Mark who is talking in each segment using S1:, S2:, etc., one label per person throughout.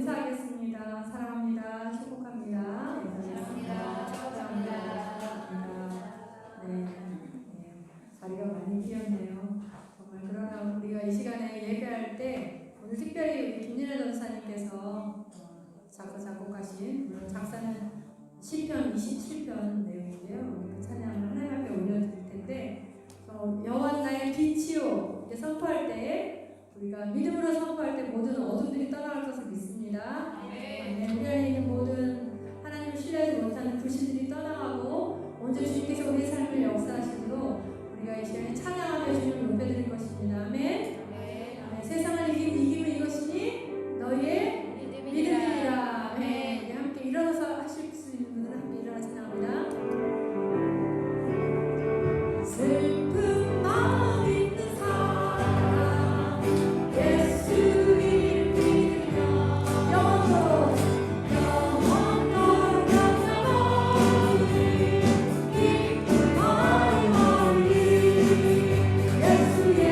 S1: 인사하겠습니다. 사랑합니다. 축복합니다. 감사합니다. 자리가 많이 비었네요. 정말 그러나 우리가 이 시간에 예배할 때 오늘 특별히 우리 김진애 전사님께서 작곡하신, 물론 작사는 시편 27편 내용인데요. 우리 그 찬양을 하나님 앞에 올려드릴 텐데, 여호와는 나의 빛이요, 이렇게 선포할 때, 우리가 믿음으로 선포할 때 모든 어둠들이 떠나갈 것을 믿습니다. 우리 안에 있는 모든 하나님을 신뢰하지 못하는 불신들이 떠나가고 언제 주님께서 우리의 삶을 역사하시도록 우리가 이 시간에 찬양하며 주님을 높여드릴 것입니다. 아멘. 세상을 이기면 이것이니 너희의 믿음이라. 우리 함께 일어나서 하실 수 있는 분들은 함께 일어나 찬양합니다. 슬픈 마음 있는 사람 예수를 믿으며 영원토록 감사하오니 기쁨하리 예수의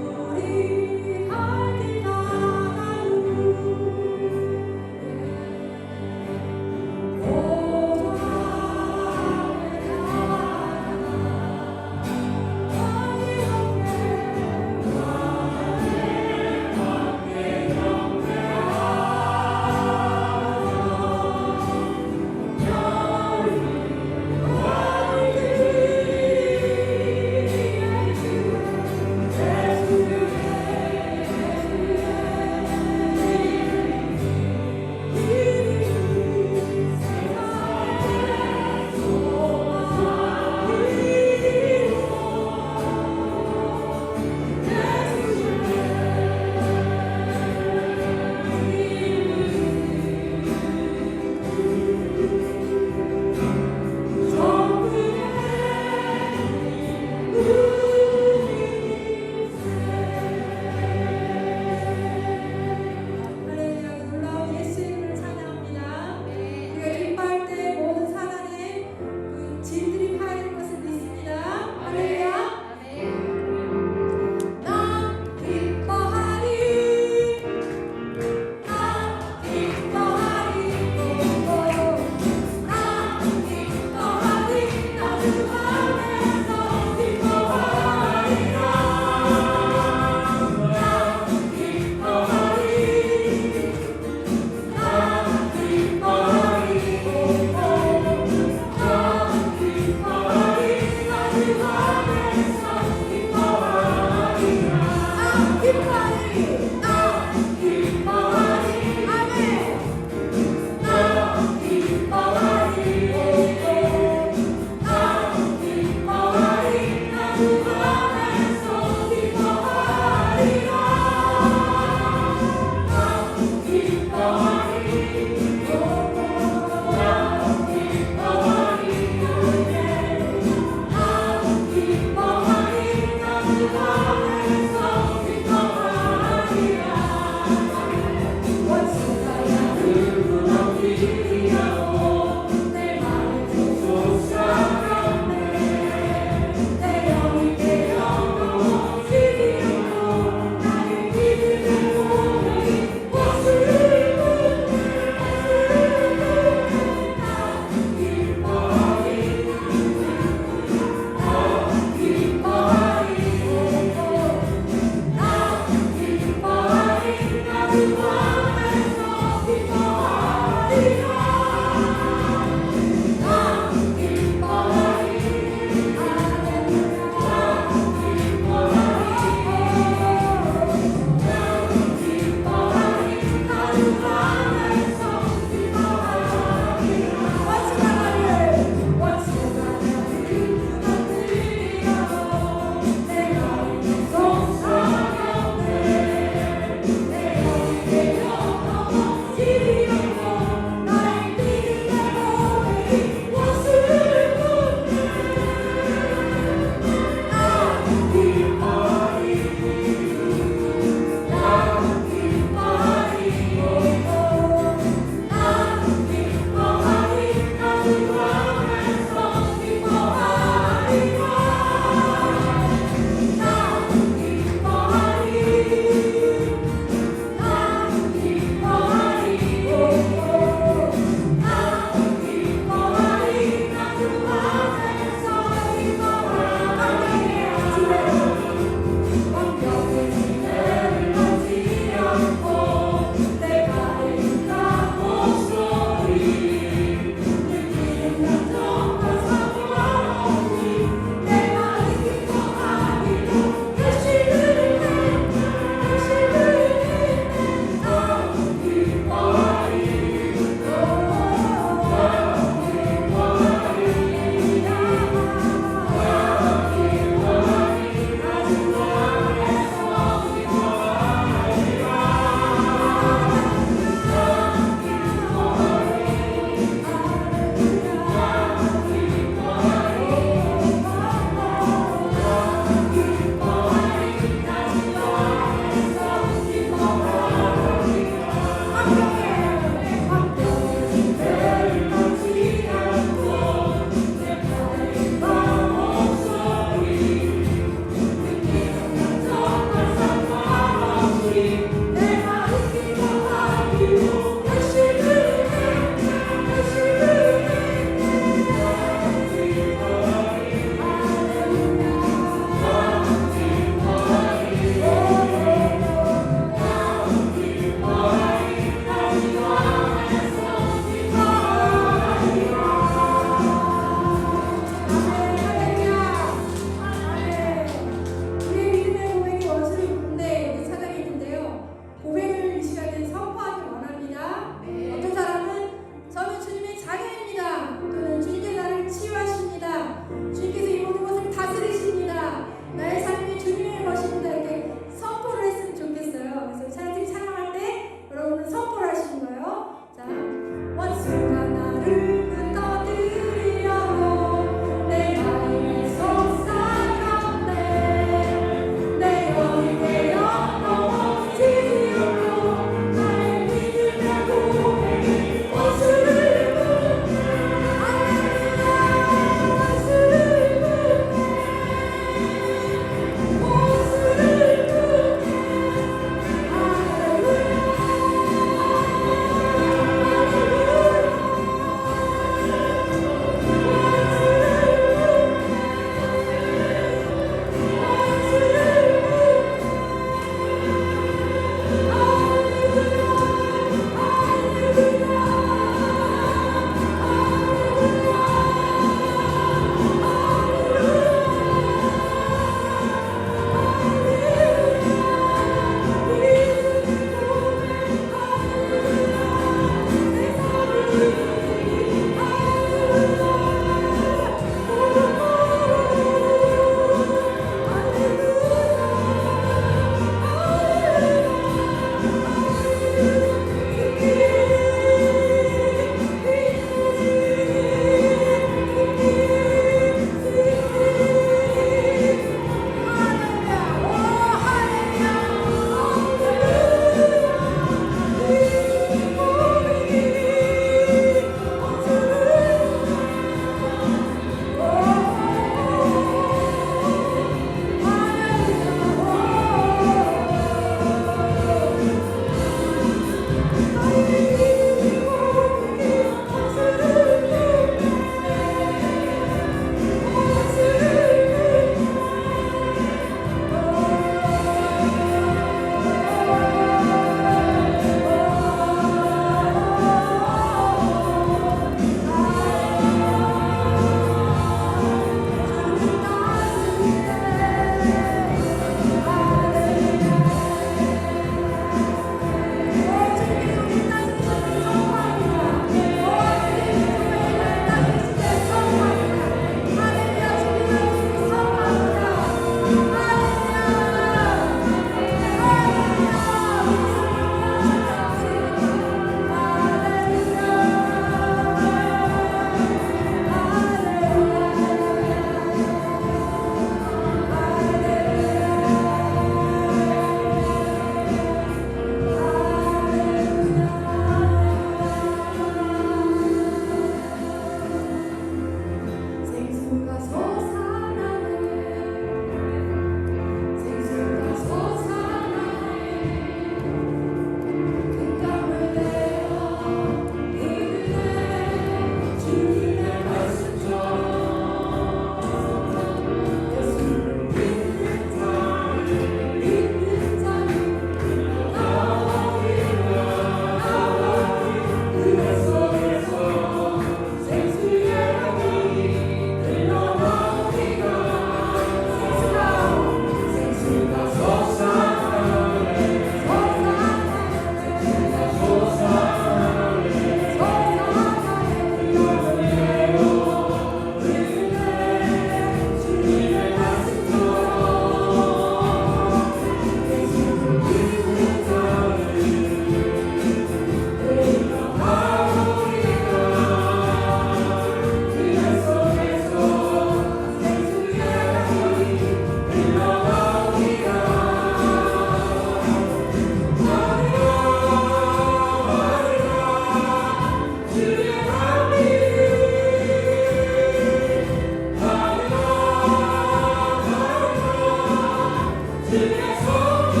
S2: 그 손에서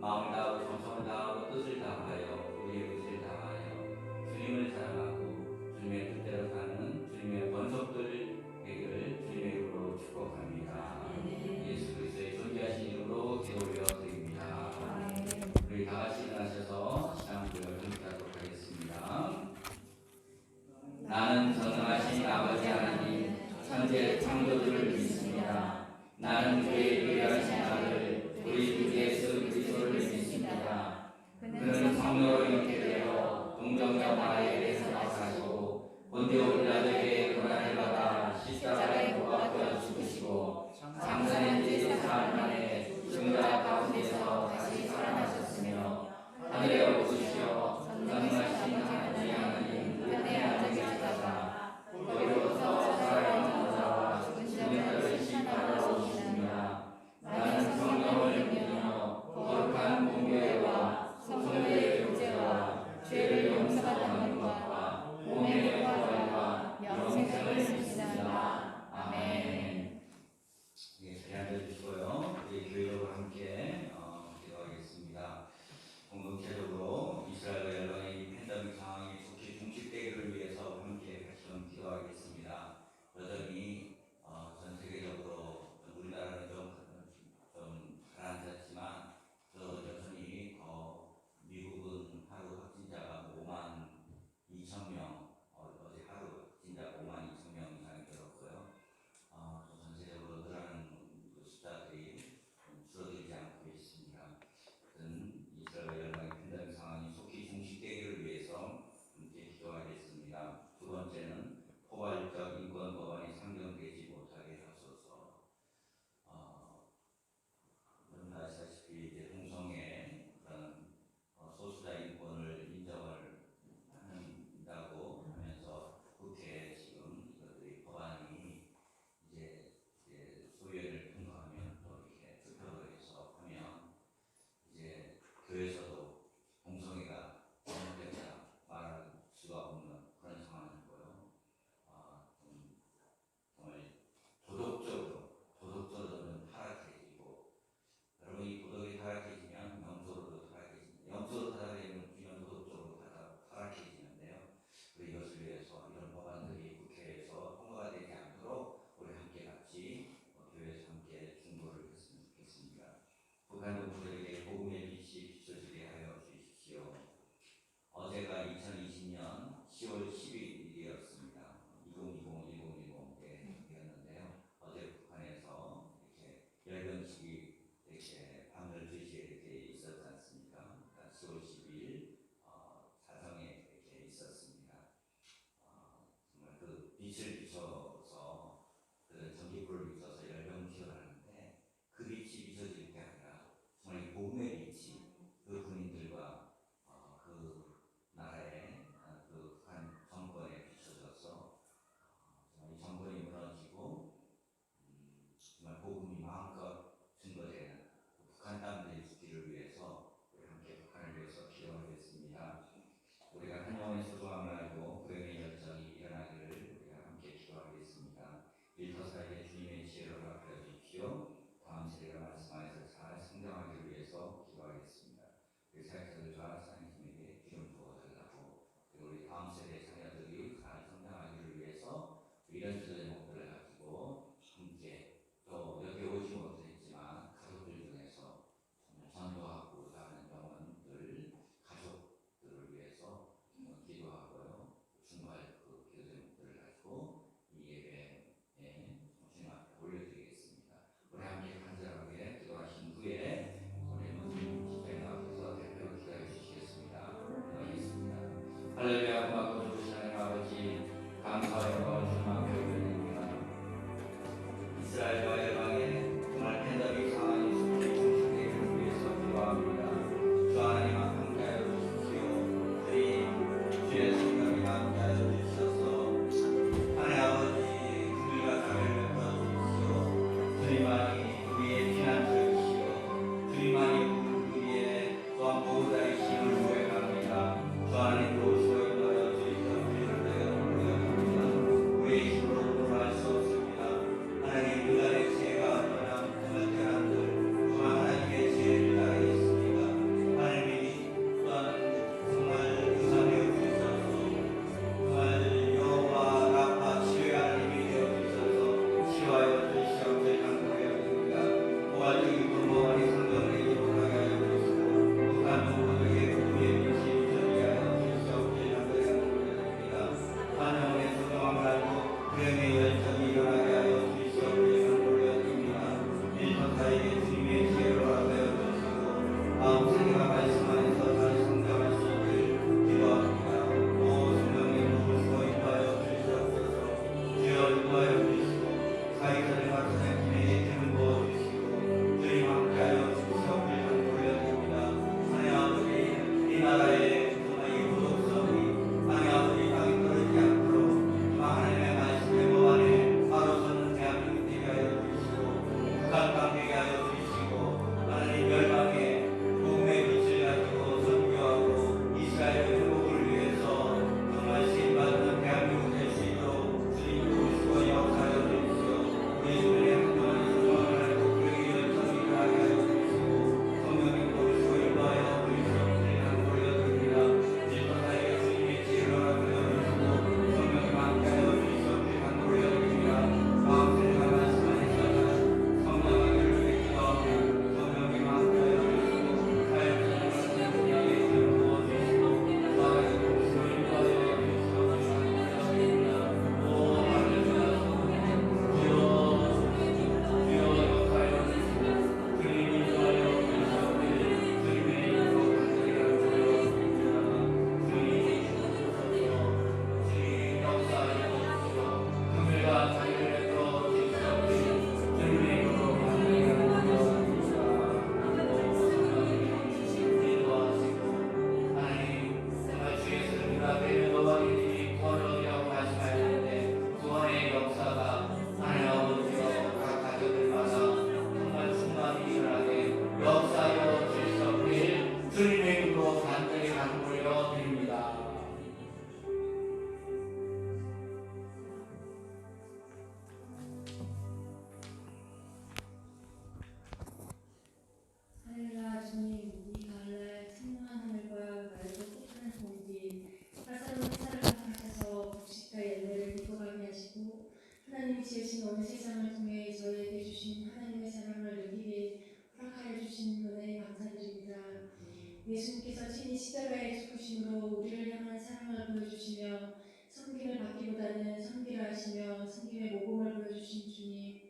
S2: 마음을 다하고 정성을 다하고 뜻을 다하여 우리의 뜻을 다하여 주님을 사랑하고 주님의 뜻대로 사는 주님의 권속들 되기를 주님의 이름으로 축복합니다. 예수 그리스도의 존귀하신 이름으로 기도 올려드립니다. 우리 다 같이 일어나셔서 신앙고백을 함께하도록 하겠습니다. 나는 전능하신 아버지 하나님 천재 창조주를 믿습니다. 나는 그의 유일하신 아들 우리 주 예수 그리스도를 믿습니다. 그는 성령으로 잉태되어 동정녀 마리아에게서 나사시고 본디오 빌라도에게 고난을 받아 십자가에 못 박혀 죽으시고 장사된 지 4일 만에 죽은 자 가운데서 다시 살아나셨으며 하늘에 오르시어 전능하신 아버지 하나님 하늘에 앉아 계시다가 거기로서 살아있는 자와 죽은 자를 심판하러 오십니다. 나는 성령을 믿으며 거룩한 공교회와 성도의 교제와 죄를 용서받는 것과 몸의 부활과 영생을 믿습니다. 아멘. 예, 자리 앉아주시고요. 저희에게 주님의 지혜로 하여 주시고 마음 생각 말씀 안에서 잘 성장할 수 있길 기도합니다. 오 성령님 부으시고 인도하여 주시옵소서. 주여 인도하여 주시고 사이사를 같은 팀에게 힘을 부어주시고 주님 함께하여 주시옵길 간구하였습니다. 하나님 아버지 이 나라의 이 구속성이 하나님 아버지 땅이 떨어지지 않도록 하나님의 말씀의 법 안에 바로 서는 대한민국 되게 하여 주시고 북한 땅 되게 하여 주시고 하나님 열방에 복음의 빛을 가지고 선교하고 이스라엘의 회복을 위해서 정말 쓰임받는 대한민국 될 수 있도록 주님 도우시고 역사하여 주시오. 우리 주변의 한동안에 소망을 알고 그에게 열정이 일하게 하여 주시고 성령님 도우시고 인도하여 주시옵기를 간구하였습니다. 지도자에게 주님의 지혜로 하여 주시고 성령님 함께하여 주시옵기를 간구하였습니다. 마음 생각 말씀 안에서 성장하기를 위해 기도하고 성령님 함께하여 주시고 사역자의 말씀에 우리에게 힘을 부어주시고 나아가게 도우시고 인도하여 주시옵기를 간구하였습니다. 오 할렐루야 주여 역사하여 주시고 주님 인도하여 주시옵기를 주님의 이름으로 간절히 간구하였습니다. 주님 주옵소서. 주님 역사하여 주시고 긍휼과 자유를 베풀어 주시옵기를 주님의 이름으로 간절히 간구하였습니다. 오 성령님 인도하시고 하나님 정말 주의 성리가 되면 너희들이 구원하리라고 말씀하셨는데 구원의 역사가 하나님 아버지여 각 가족들마다 정말 충만히 일어나게 역사하여 주시옵기를 주님의 이름으로 간절히 간구하여 드립니다.
S3: 할렐루야 주님, 이 가을날 청명한 하늘과 맑고 꽃하는 공기, 따사로운 햇살을 허락하셔서 복식과 열매를 돋보게 하시고 하나님이 지으신 온 세상을 통해 저희에게 주신 하나님의 사랑을 느끼게 허락하여 주신 은혜에 감사드립니다. 예수님께서 친히 십자가의 죽으심으로 우리를 향한 사랑을 보여주시며 섬김을 받기보다는 섬기라 하시며 섬김의 모범을 보여주신 주님,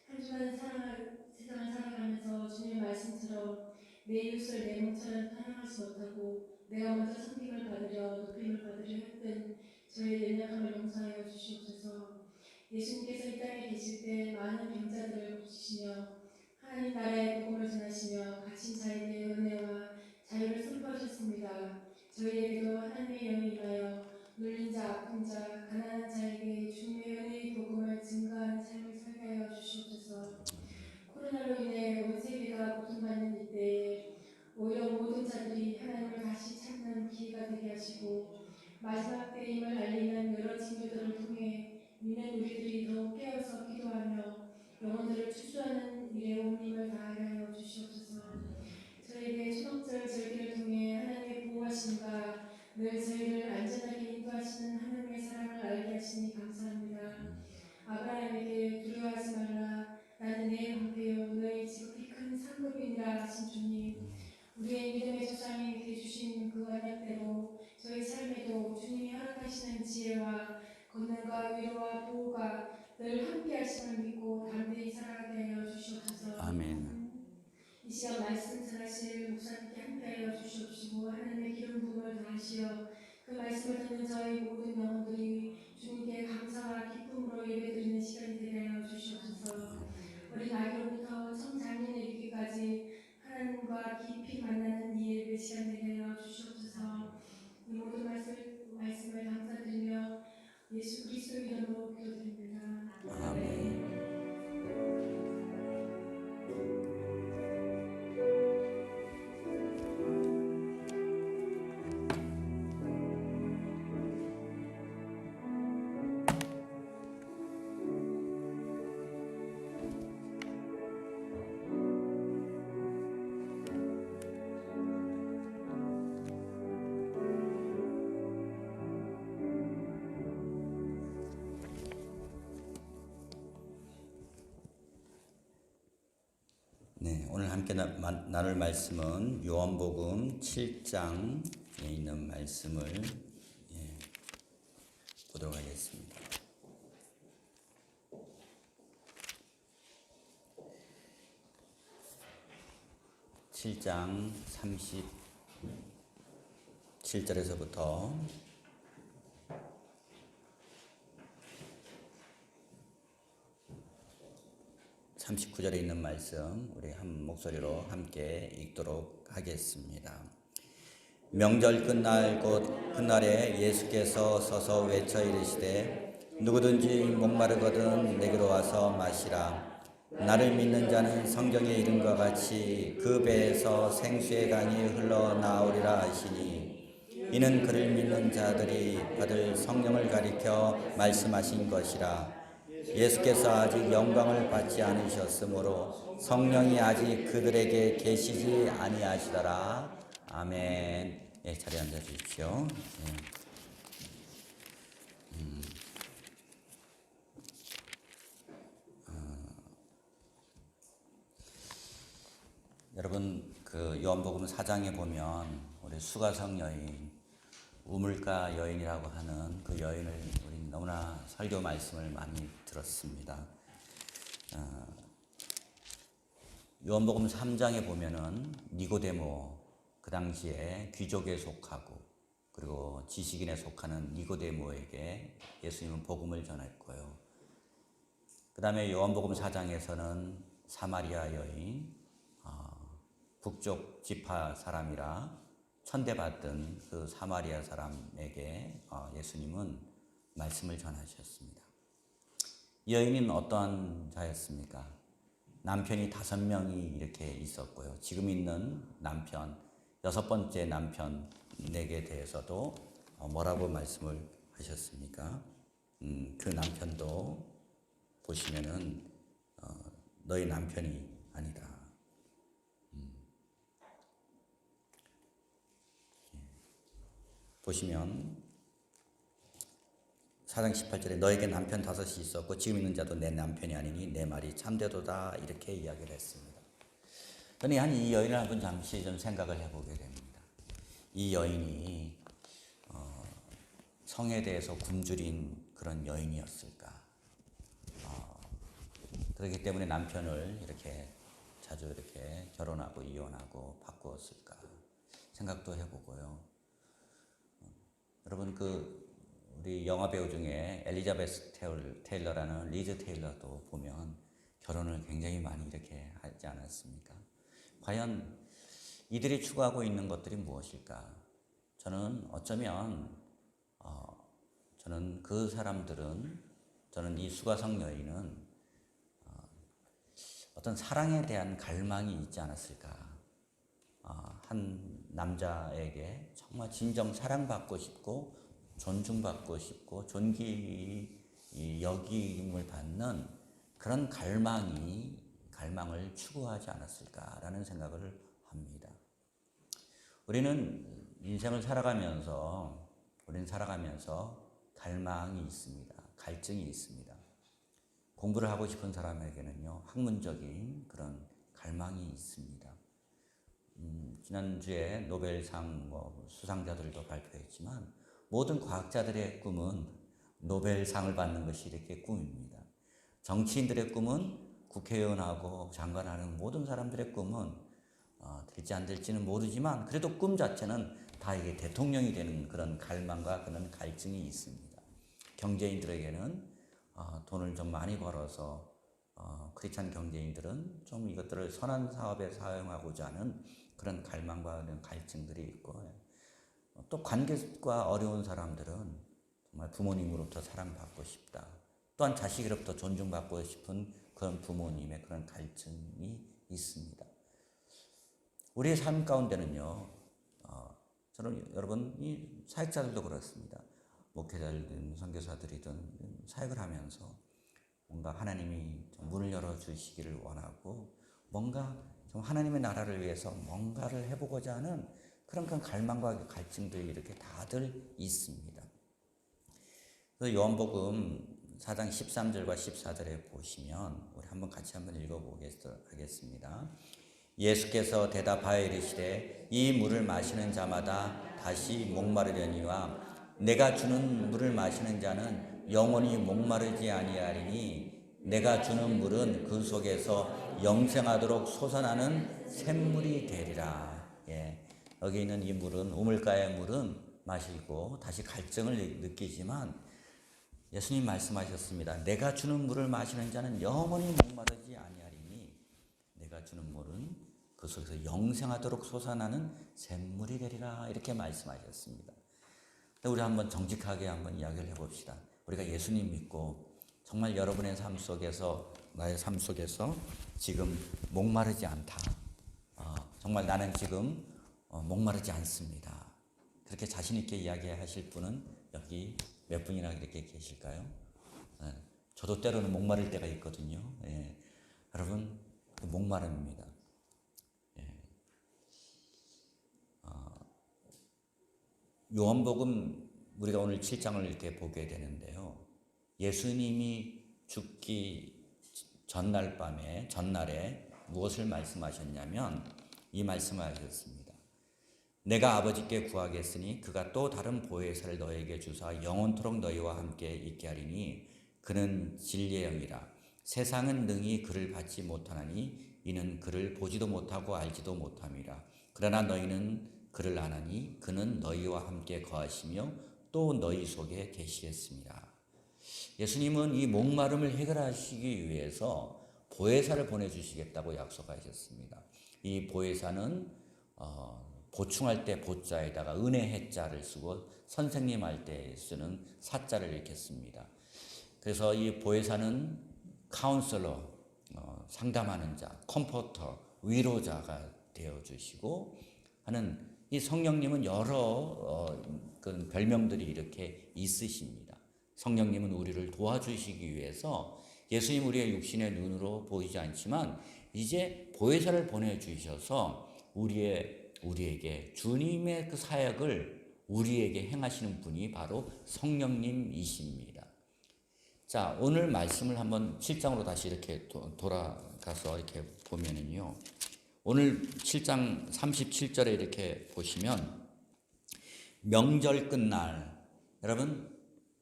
S3: 한 주간 세상을 살아가면서 주님의 말씀처럼 내 이웃을 내 몸처럼 사랑하지 못하고 내가 먼저 섬김을 받으려 높임을 받으려 했던 저의 연약함을 용서하여 주시옵소서. 예수님께서 이 땅에 계실 때 많은 병자들을 고치시며 하나님 나라의 복음을 전하시며 갇힌 자에게 은혜와 자유를 선포하셨습니다. 저희에게도 하나님의 영이 임하여 눌린 자, 아픈 자, 가난한 자에게 주님의 은혜의 복음을 증거하는 삶을 살게 하여 주시옵소서. 코로나로 인해 온 세계가 고통받는 이때에 오히려 모든 자들이 하나님을 다시 찾는 기회가 되게 하시고 마지막 때임을 알리는 여러 징조들을 통해 믿는 우리들이 더욱 깨어서 기도하며 영혼들을 추수하는 일에 온 힘을 다하게 하여 주시옵소서. 저에게 초막절 절기를 통해 하나님의 보호하심과 늘 저희를 안전하게 인도하시는 하나님의 사랑을 알게 하시니 감사합니다. 아브라함에게 두려워하지 말라, 나는 내 방패요 너의 지극히 큰 상급이니라 하신 주님, 우리의 믿음의 조상이 우리에게 주신 그 언약대로 저희 삶에도 주님이 허락하시는 지혜와 권능과 위로와 보호가 늘 함께 하심을 믿고 담대히 살아가게 하여 주시옵소서.
S2: 아멘.
S3: 이 시간 말씀 전하실 목사님께 함께하여 주시옵시고 하나님의 기름 부음을 더하시어 그 말씀을 듣는 저희 모든 영혼들이 주님께 감사와 기쁨으로 예배드리는 시간이 되게 하여 주시옵소서. 어린 아기로부터 청장년에 이르기까지 하나님과 깊이 만나는 이 예배 시간 되게 하여 주시옵소서. 이 모든 말씀을 감사드리며 예수 그리스도의 이름으로 기도드립니다.
S2: 아멘. 네, 오늘 함께 나눌 말씀은 요한복음 7장에 있는 말씀을 보도록 하겠습니다. 7장 37절에서부터 39절에 있는 말씀 우리 한 목소리로 함께 읽도록 하겠습니다. 명절 끝날 곧 그날에 예수께서 서서 외쳐 이르시되 누구든지 목마르거든 내게로 와서 마시라. 나를 믿는 자는 성경에 이른과 같이 그 배에서 생수의 강이 흘러나오리라 하시니 이는 그를 믿는 자들이 받을 성령을 가리켜 말씀하신 것이라. 예수께서 아직 영광을 받지 않으셨으므로 성령이 아직 그들에게 계시지 아니하시더라. 아멘. 예, 자리에 앉아 주십시오. 여러분 그 요한복음 4장에 보면 우리 수가성 여인, 우물가 여인이라고 하는 그 여인을 우리 너무나 설교 말씀을 많이 들었습니다. 요한복음 3장에 보면은 니고데모, 그 당시에 귀족에 속하고 그리고 지식인에 속하는 니고데모에게 예수님은 복음을 전했고요. 그 다음에 요한복음 4장에서는 사마리아 여인, 북쪽 지파 사람이라 천대받던 그 사마리아 사람에게 예수님은 말씀을 전하셨습니다. 이 여인은 어떠한 자였습니까? 남편이 5명이 이렇게 있었고요. 지금 있는 남편, 6번째 남편에게 대해서도 뭐라고 말씀을 하셨습니까? 그 남편도 보시면은 너희 남편이 아니다. 보시면 4장 18절에 너에게 남편 5이 있었고 지금 있는 자도 내 남편이 아니니 내 말이 참되도다 이렇게 이야기를 했습니다. 저는 이 여인을 한번 잠시 좀 생각을 해보게 됩니다. 이 여인이 성에 대해서 굶주린 그런 여인이었을까? 그렇기 때문에 남편을 이렇게 자주 이렇게 결혼하고 이혼하고 바꾸었을까? 생각도 해보고요. 여러분 우리 영화 배우 중에 엘리자베스 테일러라는 리즈 테일러도 보면 결혼을 굉장히 많이 이렇게 하지 않았습니까? 과연 이들이 추구하고 있는 것들이 무엇일까? 저는 어쩌면 저는 그 사람들은 저는 이 수가성 여인은 어떤 사랑에 대한 갈망이 있지 않았을까? 한 남자에게 정말 진정 사랑받고 싶고 존중받고 싶고 존귀 여김을 받는 그런 갈망을 추구하지 않았을까라는 생각을 합니다. 우리는 인생을 살아가면서 갈망이 있습니다. 갈증이 있습니다. 공부를 하고 싶은 사람에게는요, 학문적인 그런 갈망이 있습니다. 지난주에 노벨상 수상자들도 발표했지만 모든 과학자들의 꿈은 노벨상을 받는 것이 이렇게 꿈입니다. 정치인들의 꿈은 국회의원하고 장관하는 모든 사람들의 꿈은 될지 안 될지는 모르지만 그래도 꿈 자체는 다 이게 대통령이 되는 그런 갈망과 그런 갈증이 있습니다. 경제인들에게는 돈을 좀 많이 벌어서 크리스찬 경제인들은 좀 이것들을 선한 사업에 사용하고자 하는 그런 갈망과 그런 갈증들이 있고, 또 관계가 어려운 사람들은 정말 부모님으로부터 사랑받고 싶다. 또한 자식으로부터 존중받고 싶은 그런 부모님의 그런 갈증이 있습니다. 우리의 삶 가운데는요, 저는 여러분 이 사역자들도 그렇습니다. 목회자들이든 선교사들이든 사역을 하면서 뭔가 하나님이 문을 열어주시기를 원하고 뭔가 좀 하나님의 나라를 위해서 뭔가를 해보고자 하는 그런 갈망과 갈증들이 이렇게 다들 있습니다. 그래서 요한복음 4장 13절과 14절에 보시면 우리 같이 한번 읽어보겠습니다. 예수께서 대답하여 이르시되 이 물을 마시는 자마다 다시 목마르려니와 내가 주는 물을 마시는 자는 영원히 목마르지 아니하리니
S4: 내가 주는 물은 그 속에서 영생하도록 솟아나는 샘물이 되리라. 예. 여기 있는 이 물은, 우물가의 물은 마시고 다시 갈증을 느끼지만 예수님 말씀하셨습니다. 내가 주는 물을 마시는 자는 영원히 목마르지 아니하리니 내가 주는 물은 그 속에서 영생하도록 솟아나는 샘물이 되리라. 이렇게 말씀하셨습니다. 우리 한번 정직하게 한번 이야기를 해봅시다. 우리가 예수님 믿고 정말 여러분의 삶 속에서, 나의 삶 속에서 지금 목마르지 않다. 정말 나는 지금 목마르지 않습니다. 그렇게 자신 있게 이야기하실 분은 여기 몇 분이나 이렇게 계실까요? 저도 때로는 목마를 때가 있거든요. 예. 여러분, 목마릅니다. 예. 요한복음 우리가 오늘 7장을 이렇게 보게 되는데요. 예수님이 죽기 전날에 무엇을 말씀하셨냐면 이 말씀을 하셨습니다. 내가 아버지께 구하겠으니 그가 또 다른 보혜사를 너에게 주사 영원토록 너희와 함께 있게 하리니 그는 진리의 영이라. 세상은 능히 그를 받지 못하나니 이는 그를 보지도 못하고 알지도 못함이라. 그러나 너희는 그를 아나니 그는 너희와 함께 거하시며 또 너희 속에 계시겠습니다. 예수님은 이 목마름을 해결하시기 위해서 보혜사를 보내주시겠다고 약속하셨습니다. 이 보혜사는 보충할 때 보자에다가 은혜 해자를 쓰고 선생님 할 때 쓰는 사자를 이렇게 씁니다. 그래서 이 보혜사는 카운슬러, 상담하는 자, 컴포터, 위로자가 되어주시고 하는 이 성령님은 여러 그 별명들이 이렇게 있으십니다. 성령님은 우리를 도와주시기 위해서 예수님 우리의 육신의 눈으로 보이지 않지만 이제 보혜사를 보내주셔서 우리에게 주님의 그 사역을 우리에게 행하시는 분이 바로 성령님이십니다. 자, 오늘 말씀을 한번 7장으로 다시 이렇게 돌아가서 이렇게 보면은요. 오늘 7장 37절에 이렇게 보시면 명절 끝날, 여러분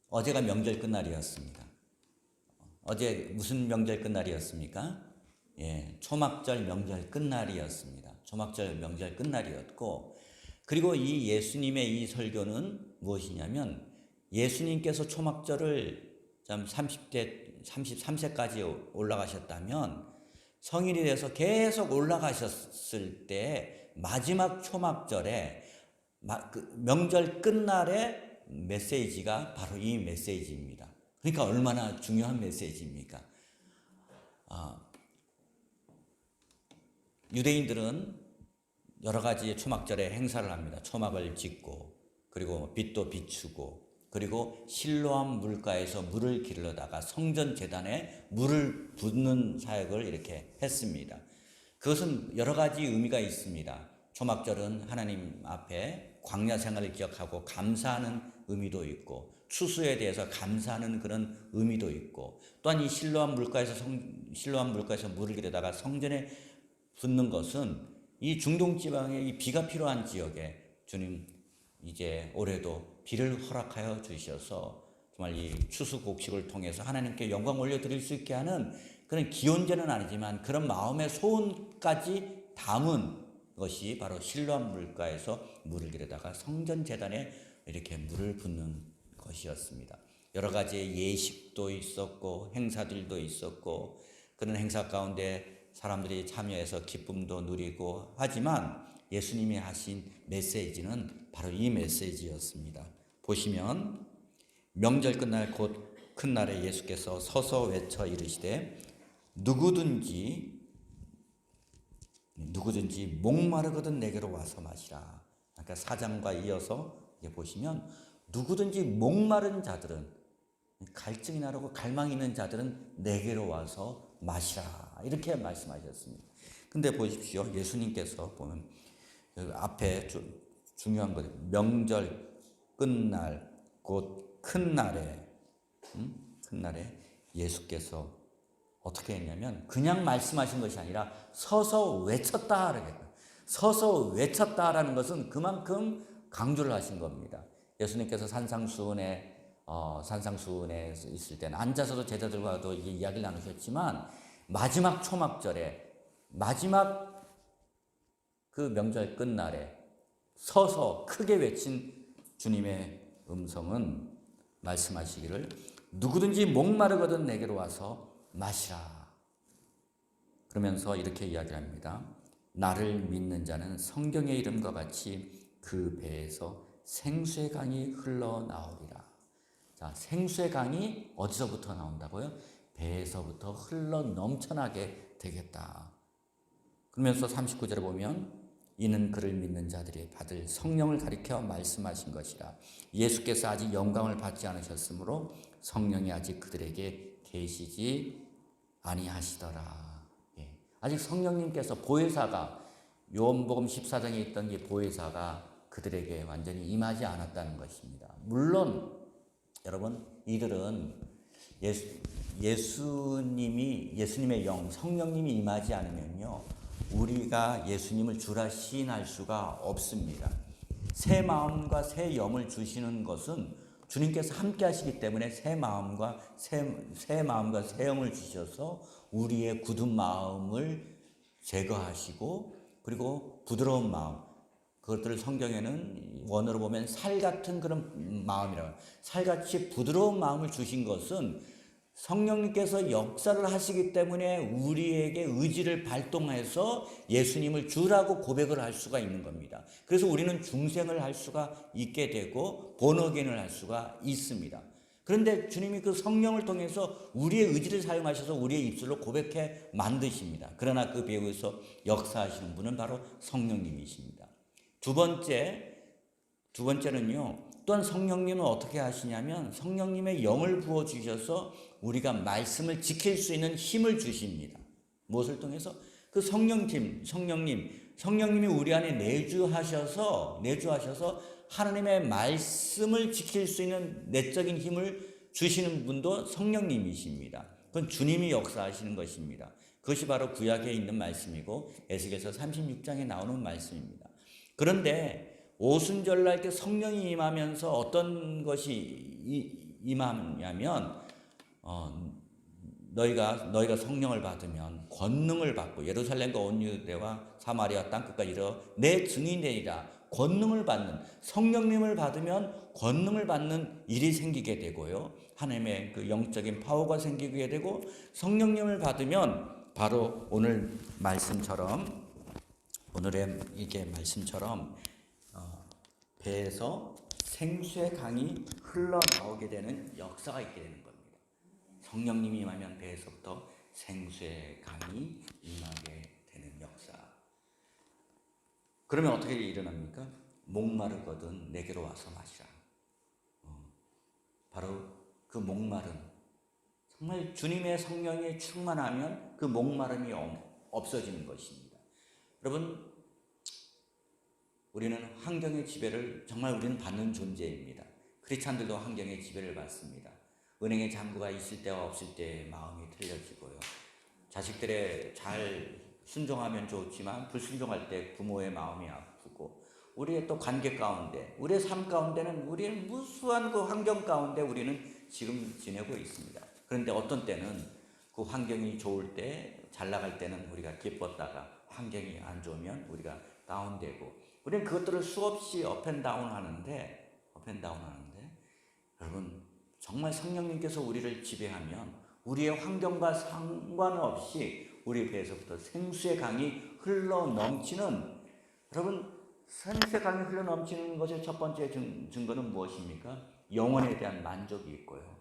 S4: 어제가 명절 끝날이었습니다. 어제 무슨 명절 끝날이었습니까? 예, 초막절 명절 끝날이었습니다. 초막절 명절 끝날이었고, 그리고 이 예수님의 이 설교는 무엇이냐면 예수님께서 초막절을 33세까지 올라가셨다면 성인이 돼서 계속 올라가셨을 때 마지막 초막절에 명절 끝날의 메시지가 바로 이 메시지입니다. 그러니까 얼마나 중요한 메시지입니까? 유대인들은 여러 가지 초막절에 행사를 합니다. 초막을 짓고, 그리고 빛도 비추고, 그리고 실로암 물가에서 물을 기르다가 성전 제단에 물을 붓는 사역을 이렇게 했습니다. 그것은 여러 가지 의미가 있습니다. 초막절은 하나님 앞에 광야 생활을 기억하고 감사하는 의미도 있고, 추수에 대해서 감사하는 그런 의미도 있고, 또한 이 실로암 물가에서 물을 기르다가 성전에 붓는 것은 이 중동 지방에 이 비가 필요한 지역에 주님 이제 올해도 비를 허락하여 주셔서 정말 이 추수 곡식을 통해서 하나님께 영광 올려드릴 수 있게 하는 그런 기원제는 아니지만 그런 마음의 소원까지 담은 것이 바로 실로암 물가에서 물을 기르다가 성전 제단에 이렇게 물을 붓는 것이었습니다. 여러 가지의 예식도 있었고 행사들도 있었고, 그런 행사 가운데 사람들이 참여해서 기쁨도 누리고 하지만 예수님이 하신 메시지는 바로 이 메시지였습니다. 보시면 명절 끝날 곧 큰 날에 예수께서 서서 외쳐 이르시되 누구든지 목마르거든 내게로 와서 마시라. 그러니까 4장과 이어서 보시면 누구든지 목마른 자들은, 갈증이 나고 갈망이 있는 자들은 내게로 와서 마시라. 이렇게 말씀하셨습니다. 근데 보십시오. 예수님께서 보면 앞에 중요한 거죠. 명절 끝날 곧 큰 날에 예수께서 어떻게 했냐면 그냥 말씀하신 것이 아니라 서서 외쳤다. 서서 외쳤다라는 것은 그만큼 강조를 하신 겁니다. 예수님께서 산상수훈에 산상수훈에 있을 때는 앉아서도 제자들과도 이야기를 나누셨지만 마지막 초막절에 마지막 그 명절 끝날에 서서 크게 외친 주님의 음성은 말씀하시기를 누구든지 목마르거든 내게로 와서 마시라. 그러면서 이렇게 이야기합니다. 나를 믿는 자는 성경의 이름과 같이 그 배에서 생수의 강이 흘러나오리라. 자, 생수의 강이 어디서부터 나온다고요? 배에서부터 흘러 넘쳐나게 되겠다. 그러면서 39절에 보면 이는 그를 믿는 자들이 받을 성령을 가리켜 말씀하신 것이라. 예수께서 아직 영광을 받지 않으셨으므로 성령이 아직 그들에게 계시지 아니하시더라. 예. 아직 성령님께서 보혜사가 요한복음 14장에 있던 이 보혜사가 그들에게 완전히 임하지 않았다는 것입니다. 물론 여러분 이들은 예수님의 영, 성령님이 임하지 않으면요 우리가 예수님을 주라 시인할 수가 없습니다. 새 마음과 새 영을 주시는 것은 주님께서 함께 하시기 때문에 새 마음과 새 영을 주셔서 우리의 굳은 마음을 제거하시고 그리고 부드러운 마음, 그것들을 성경에는 원어로 보면 살 같은 그런 마음이라고, 살같이 부드러운 마음을 주신 것은 성령님께서 역사를 하시기 때문에 우리에게 의지를 발동해서 예수님을 주라고 고백을 할 수가 있는 겁니다. 그래서 우리는 중생을 할 수가 있게 되고 본어겐을 할 수가 있습니다. 그런데 주님이 그 성령을 통해서 우리의 의지를 사용하셔서 우리의 입술로 고백해 만드십니다. 그러나 그 배후에서 역사하시는 분은 바로 성령님이십니다. 두 번째는요, 또한 성령님은 어떻게 하시냐면 성령님의 영을 부어주셔서 우리가 말씀을 지킬 수 있는 힘을 주십니다. 무엇을 통해서? 그 성령님이 우리 안에 내주하셔서 하나님의 말씀을 지킬 수 있는 내적인 힘을 주시는 분도 성령님이십니다. 그건 주님이 역사하시는 것입니다. 그것이 바로 구약에 있는 말씀이고 에스겔서 36장에 나오는 말씀입니다. 그런데 오순절날 때 성령이 임하면서 어떤 것이 임하냐면 너희가 성령을 받으면 권능을 받고 예루살렘과 온 유대와 사마리아 땅끝까지 이르러 내 증인이 되리라. 권능을 받는, 성령님을 받으면 권능을 받는 일이 생기게 되고요. 하나님의 그 영적인 파워가 생기게 되고 성령님을 받으면 바로 오늘의 이게 말씀처럼 배에서 생수의 강이 흘러나오게 되는 역사가 있게 되는 겁니다. 성령님이 임하면 배에서부터 생수의 강이 임하게 되는 역사. 그러면 어떻게 일어납니까? 목마르거든 내게로 와서 마시라. 바로 그 목마름, 정말 주님의 성령이 충만하면 그 목마름이 없어지는 것입니다. 여러분, 우리는 환경의 지배를 정말 우리는 받는 존재입니다. 크리스찬들도 환경의 지배를 받습니다. 은행에 잔고가 있을 때와 없을 때 마음이 틀려지고요. 자식들의 잘 순종하면 좋지만 불순종할 때 부모의 마음이 아프고, 우리의 또 관계 가운데, 우리의 삶 가운데는 우리는 무수한 그 환경 가운데 우리는 지금 지내고 있습니다. 그런데 어떤 때는 그 환경이 좋을 때, 잘 나갈 때는 우리가 기뻤다가 환경이 안 좋으면 우리가 다운되고, 우리는 그것들을 수없이 업앤다운 하는데 여러분, 정말 성령님께서 우리를 지배하면 우리의 환경과 상관없이 우리 배에서부터 생수의 강이 흘러넘치는, 여러분, 생수의 강이 흘러넘치는 것의 첫 번째 증거는 무엇입니까? 영혼에 대한 만족이 있고요.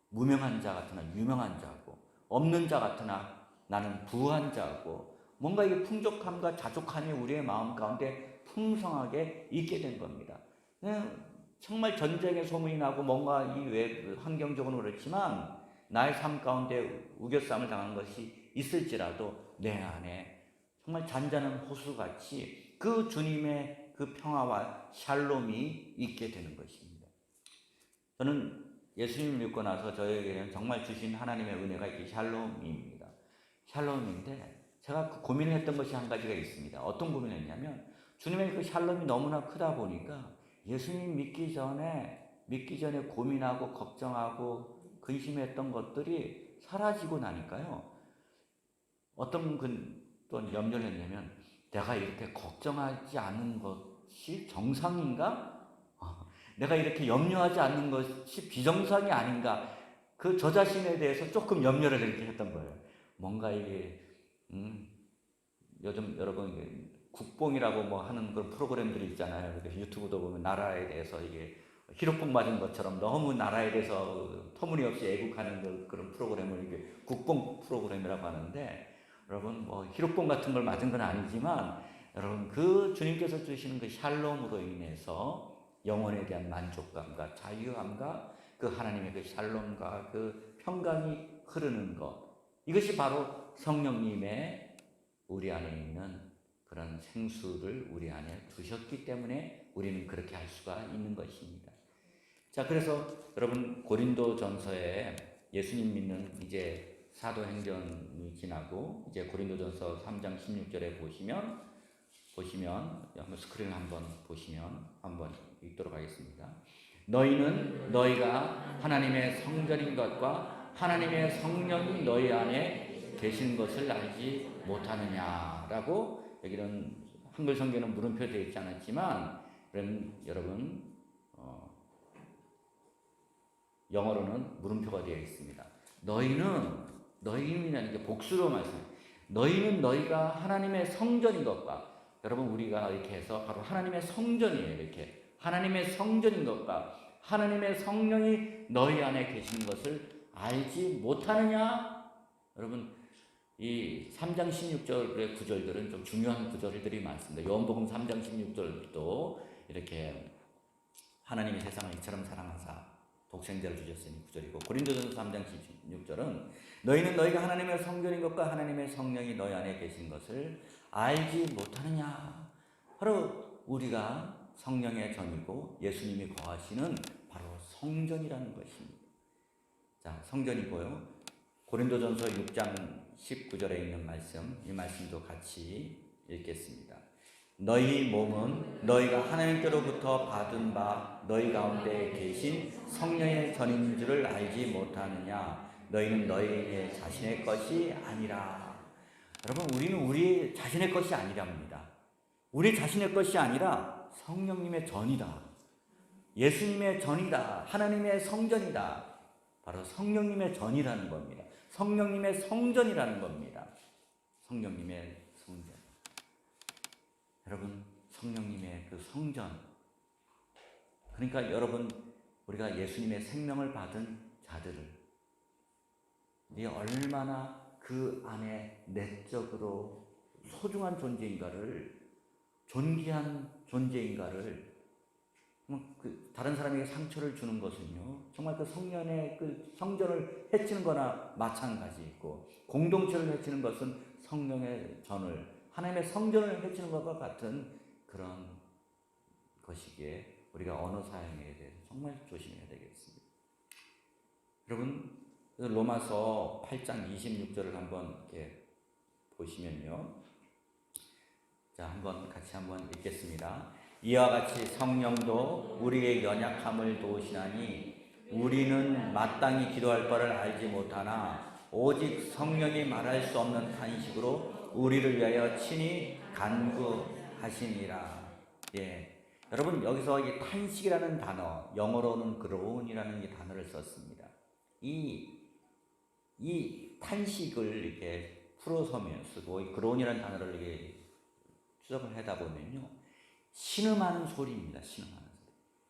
S4: 무명한 자 같으나 유명한 자고, 없는 자 같으나 나는 부한 자고, 뭔가 이 풍족함과 자족함이 우리의 마음 가운데 풍성하게 있게 된 겁니다. 정말 전쟁의 소문이 나고 뭔가 이 환경적으로는 그렇지만 나의 삶 가운데 우겨쌈을 당한 것이 있을지라도 내 안에 정말 잔잔한 호수같이 그 주님의 그 평화와 샬롬이 있게 되는 것입니다. 저는 예수님을 믿고 나서 저에게는 정말 주신 하나님의 은혜가 이게 샬롬입니다. 샬롬인데 제가 고민을 했던 것이 한 가지가 있습니다. 어떤 고민을 했냐면, 주님의 그 샬롬이 너무나 크다 보니까 예수님 믿기 전에 믿기 전에 고민하고 걱정하고 근심했던 것들이 사라지고 나니까요. 어떤 또 염려를 했냐면 내가 이렇게 걱정하지 않는 것이 정상인가? 내가 이렇게 염려하지 않는 것이 비정상이 아닌가? 저 자신에 대해서 조금 염려를 이렇게 했던 거예요. 뭔가 이게 요즘 여러분 국뽕이라고 뭐 하는 그런 프로그램들이 있잖아요. 유튜브도 보면 나라에 대해서 이게 히로뽕 맞은 것처럼 너무 나라에 대해서 터무니없이 애국하는 그런 프로그램을 이게 국뽕 프로그램이라고 하는데, 여러분 뭐 히로뽕 같은 걸 맞은 건 아니지만 여러분 그 주님께서 주시는 그 샬롬으로 인해서 영혼에 대한 만족감과 자유함과 그 하나님의 그 샬롬과 그 평강이 흐르는 것, 이것이 바로 성령님의 우리 안에 있는 그런 생수를 우리 안에 두셨기 때문에 우리는 그렇게 할 수가 있는 것입니다. 자, 그래서 여러분 고린도전서에 예수님 믿는 이제 사도행전이 지나고 이제 고린도전서 3장 16절에 보시면 한번 스크린 한번 보시면 한번 읽도록 하겠습니다. 너희는 너희가 하나님의 성전인 것과 하나님의 성령이 너희 안에 계신 것을 알지 못하느냐라고, 여기는 한글 성경은 물음표 되어 있지 않았지만 여러분 영어로는 물음표가 되어 있습니다. 너희는 이게 복수로 말씀해요. 너희는 너희가 하나님의 성전인 것과, 여러분 우리가 이렇게 해서 바로 하나님의 성전이에요. 이렇게 하나님의 성전인 것과 하나님의 성령이 너희 안에 계시는 것을 알지 못하느냐? 여러분 이 3장 16절의 구절들은 좀 중요한 구절들이 많습니다. 요한복음 3장 16절도 이렇게 하나님이 세상을 이처럼 사랑하사 독생자를 주셨으니 구절이고, 고린도전서 3장 16절은 너희는 너희가 하나님의 성전인 것과 하나님의 성령이 너희 안에 계신 것을 알지 못하느냐. 바로 우리가 성령의 전이고 예수님이 거하시는 바로 성전이라는 것입니다. 자, 성전이고요. 고린도전서 6장 19절에 있는 말씀, 이 말씀도 같이 읽겠습니다. 너희 몸은 너희가 하나님께로부터 받은 바 너희 가운데 계신 성령의 전인 줄을 알지 못하느냐. 너희는 너희 자신의 것이 아니라. 여러분 우리는 우리 자신의 것이 아니랍니다. 우리 자신의 것이 아니라 성령님의 전이다. 예수님의 전이다. 하나님의 성전이다. 바로 성령님의 전이라는 겁니다. 성령님의 성전이라는 겁니다. 성령님의 성전. 여러분 성령님의 그 성전, 그러니까 여러분 우리가 예수님의 생명을 받은 자들을 얼마나 그 안에 내적으로 소중한 존재인가를, 존귀한 존재인가를, 다른 사람에게 상처를 주는 것은요 정말 그 성령의 그 성전을 해치는 거나 마찬가지이고, 공동체를 해치는 것은 성령의 전을, 하나님의 성전을 해치는 것과 같은 그런 것이기에 우리가 언어 사용에 대해서 정말 조심해야 되겠습니다. 여러분 로마서 8장 26절을 한번 이렇게 보시면요, 자 한번 같이 한번 읽겠습니다. 이와 같이 성령도 우리의 연약함을 도우시나니 우리는 마땅히 기도할 바를 알지 못하나 오직 성령이 말할 수 없는 탄식으로 우리를 위하여 친히 간구하시니라. 예, 여러분 여기서 이 탄식이라는 단어, 영어로는 groan이라는 이 단어를 썼습니다. 이 탄식을 이렇게 풀어서면 쓰고 이 groan이라는 단어를 이렇게 추적을 하다 보면요, 신음하는 소리입니다.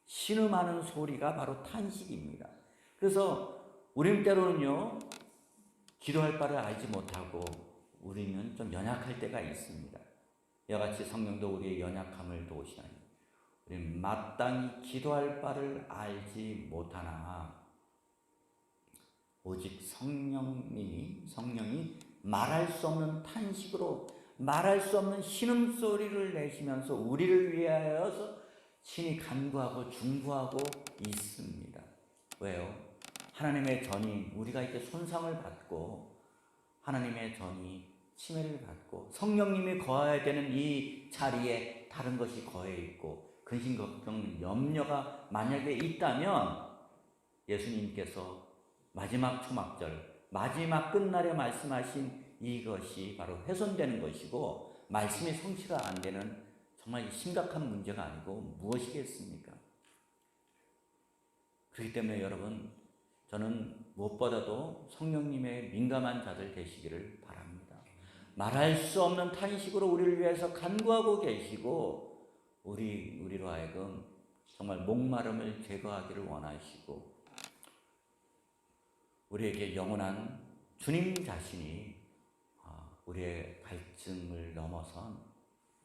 S4: 신음하는 소리가 바로 탄식입니다. 그래서 우리는 때로는요 기도할 바를 알지 못하고 우리는 좀 연약할 때가 있습니다. 이와 같이 성령도 우리의 연약함을 도우시나니 우리는 마땅히 기도할 바를 알지 못하나 오직 성령이 말할 수 없는 탄식으로, 말할 수 없는 신음소리를 내시면서 우리를 위하여서 친히 간구하고 중보하고 있습니다. 왜요? 하나님의 전이, 우리가 이렇게 손상을 받고 하나님의 전이 침해를 받고 성령님이 거해야 되는 이 자리에 다른 것이 거해 있고 근심 걱정 염려가 만약에 있다면 예수님께서 마지막 초막절 마지막 끝날에 말씀하신 이것이 바로 훼손되는 것이고 말씀이 성취가 안 되는 정말 심각한 문제가 아니고 무엇이겠습니까? 그렇기 때문에 여러분, 저는 무엇보다도 성령님의 민감한 자들 되시기를 바랍니다. 말할 수 없는 탄식으로 우리를 위해서 간구하고 계시고 우리로 하여금 정말 목마름을 제거하기를 원하시고 우리에게 영원한 주님 자신이 우리의 갈증을 넘어선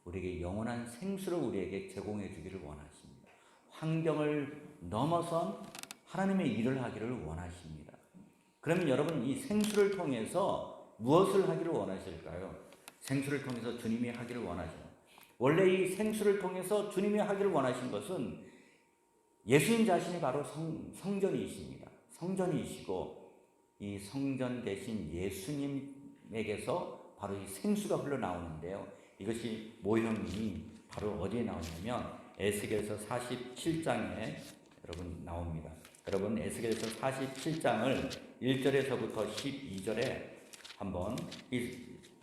S4: 우리에게 영원한 생수를 우리에게 제공해 주기를 원하십니다. 환경을 넘어선 하나님의 일을 하기를 원하십니다. 그러면 여러분, 이 생수를 통해서 무엇을 하기를 원하실까요? 생수를 통해서 주님이 하기를 원하십니다. 원래 이 생수를 통해서 주님이 하기를 원하신 것은 예수님 자신이 바로 성전이십니다. 성전이시고 이 성전 대신 예수님에게서 바로 이 생수가 흘러나오는데요. 이것이 모형이 바로 어디에 나오냐면 에스겔서 47장에 여러분 나옵니다. 여러분 에스겔서 47장을 1절에서부터 12절에 한번 이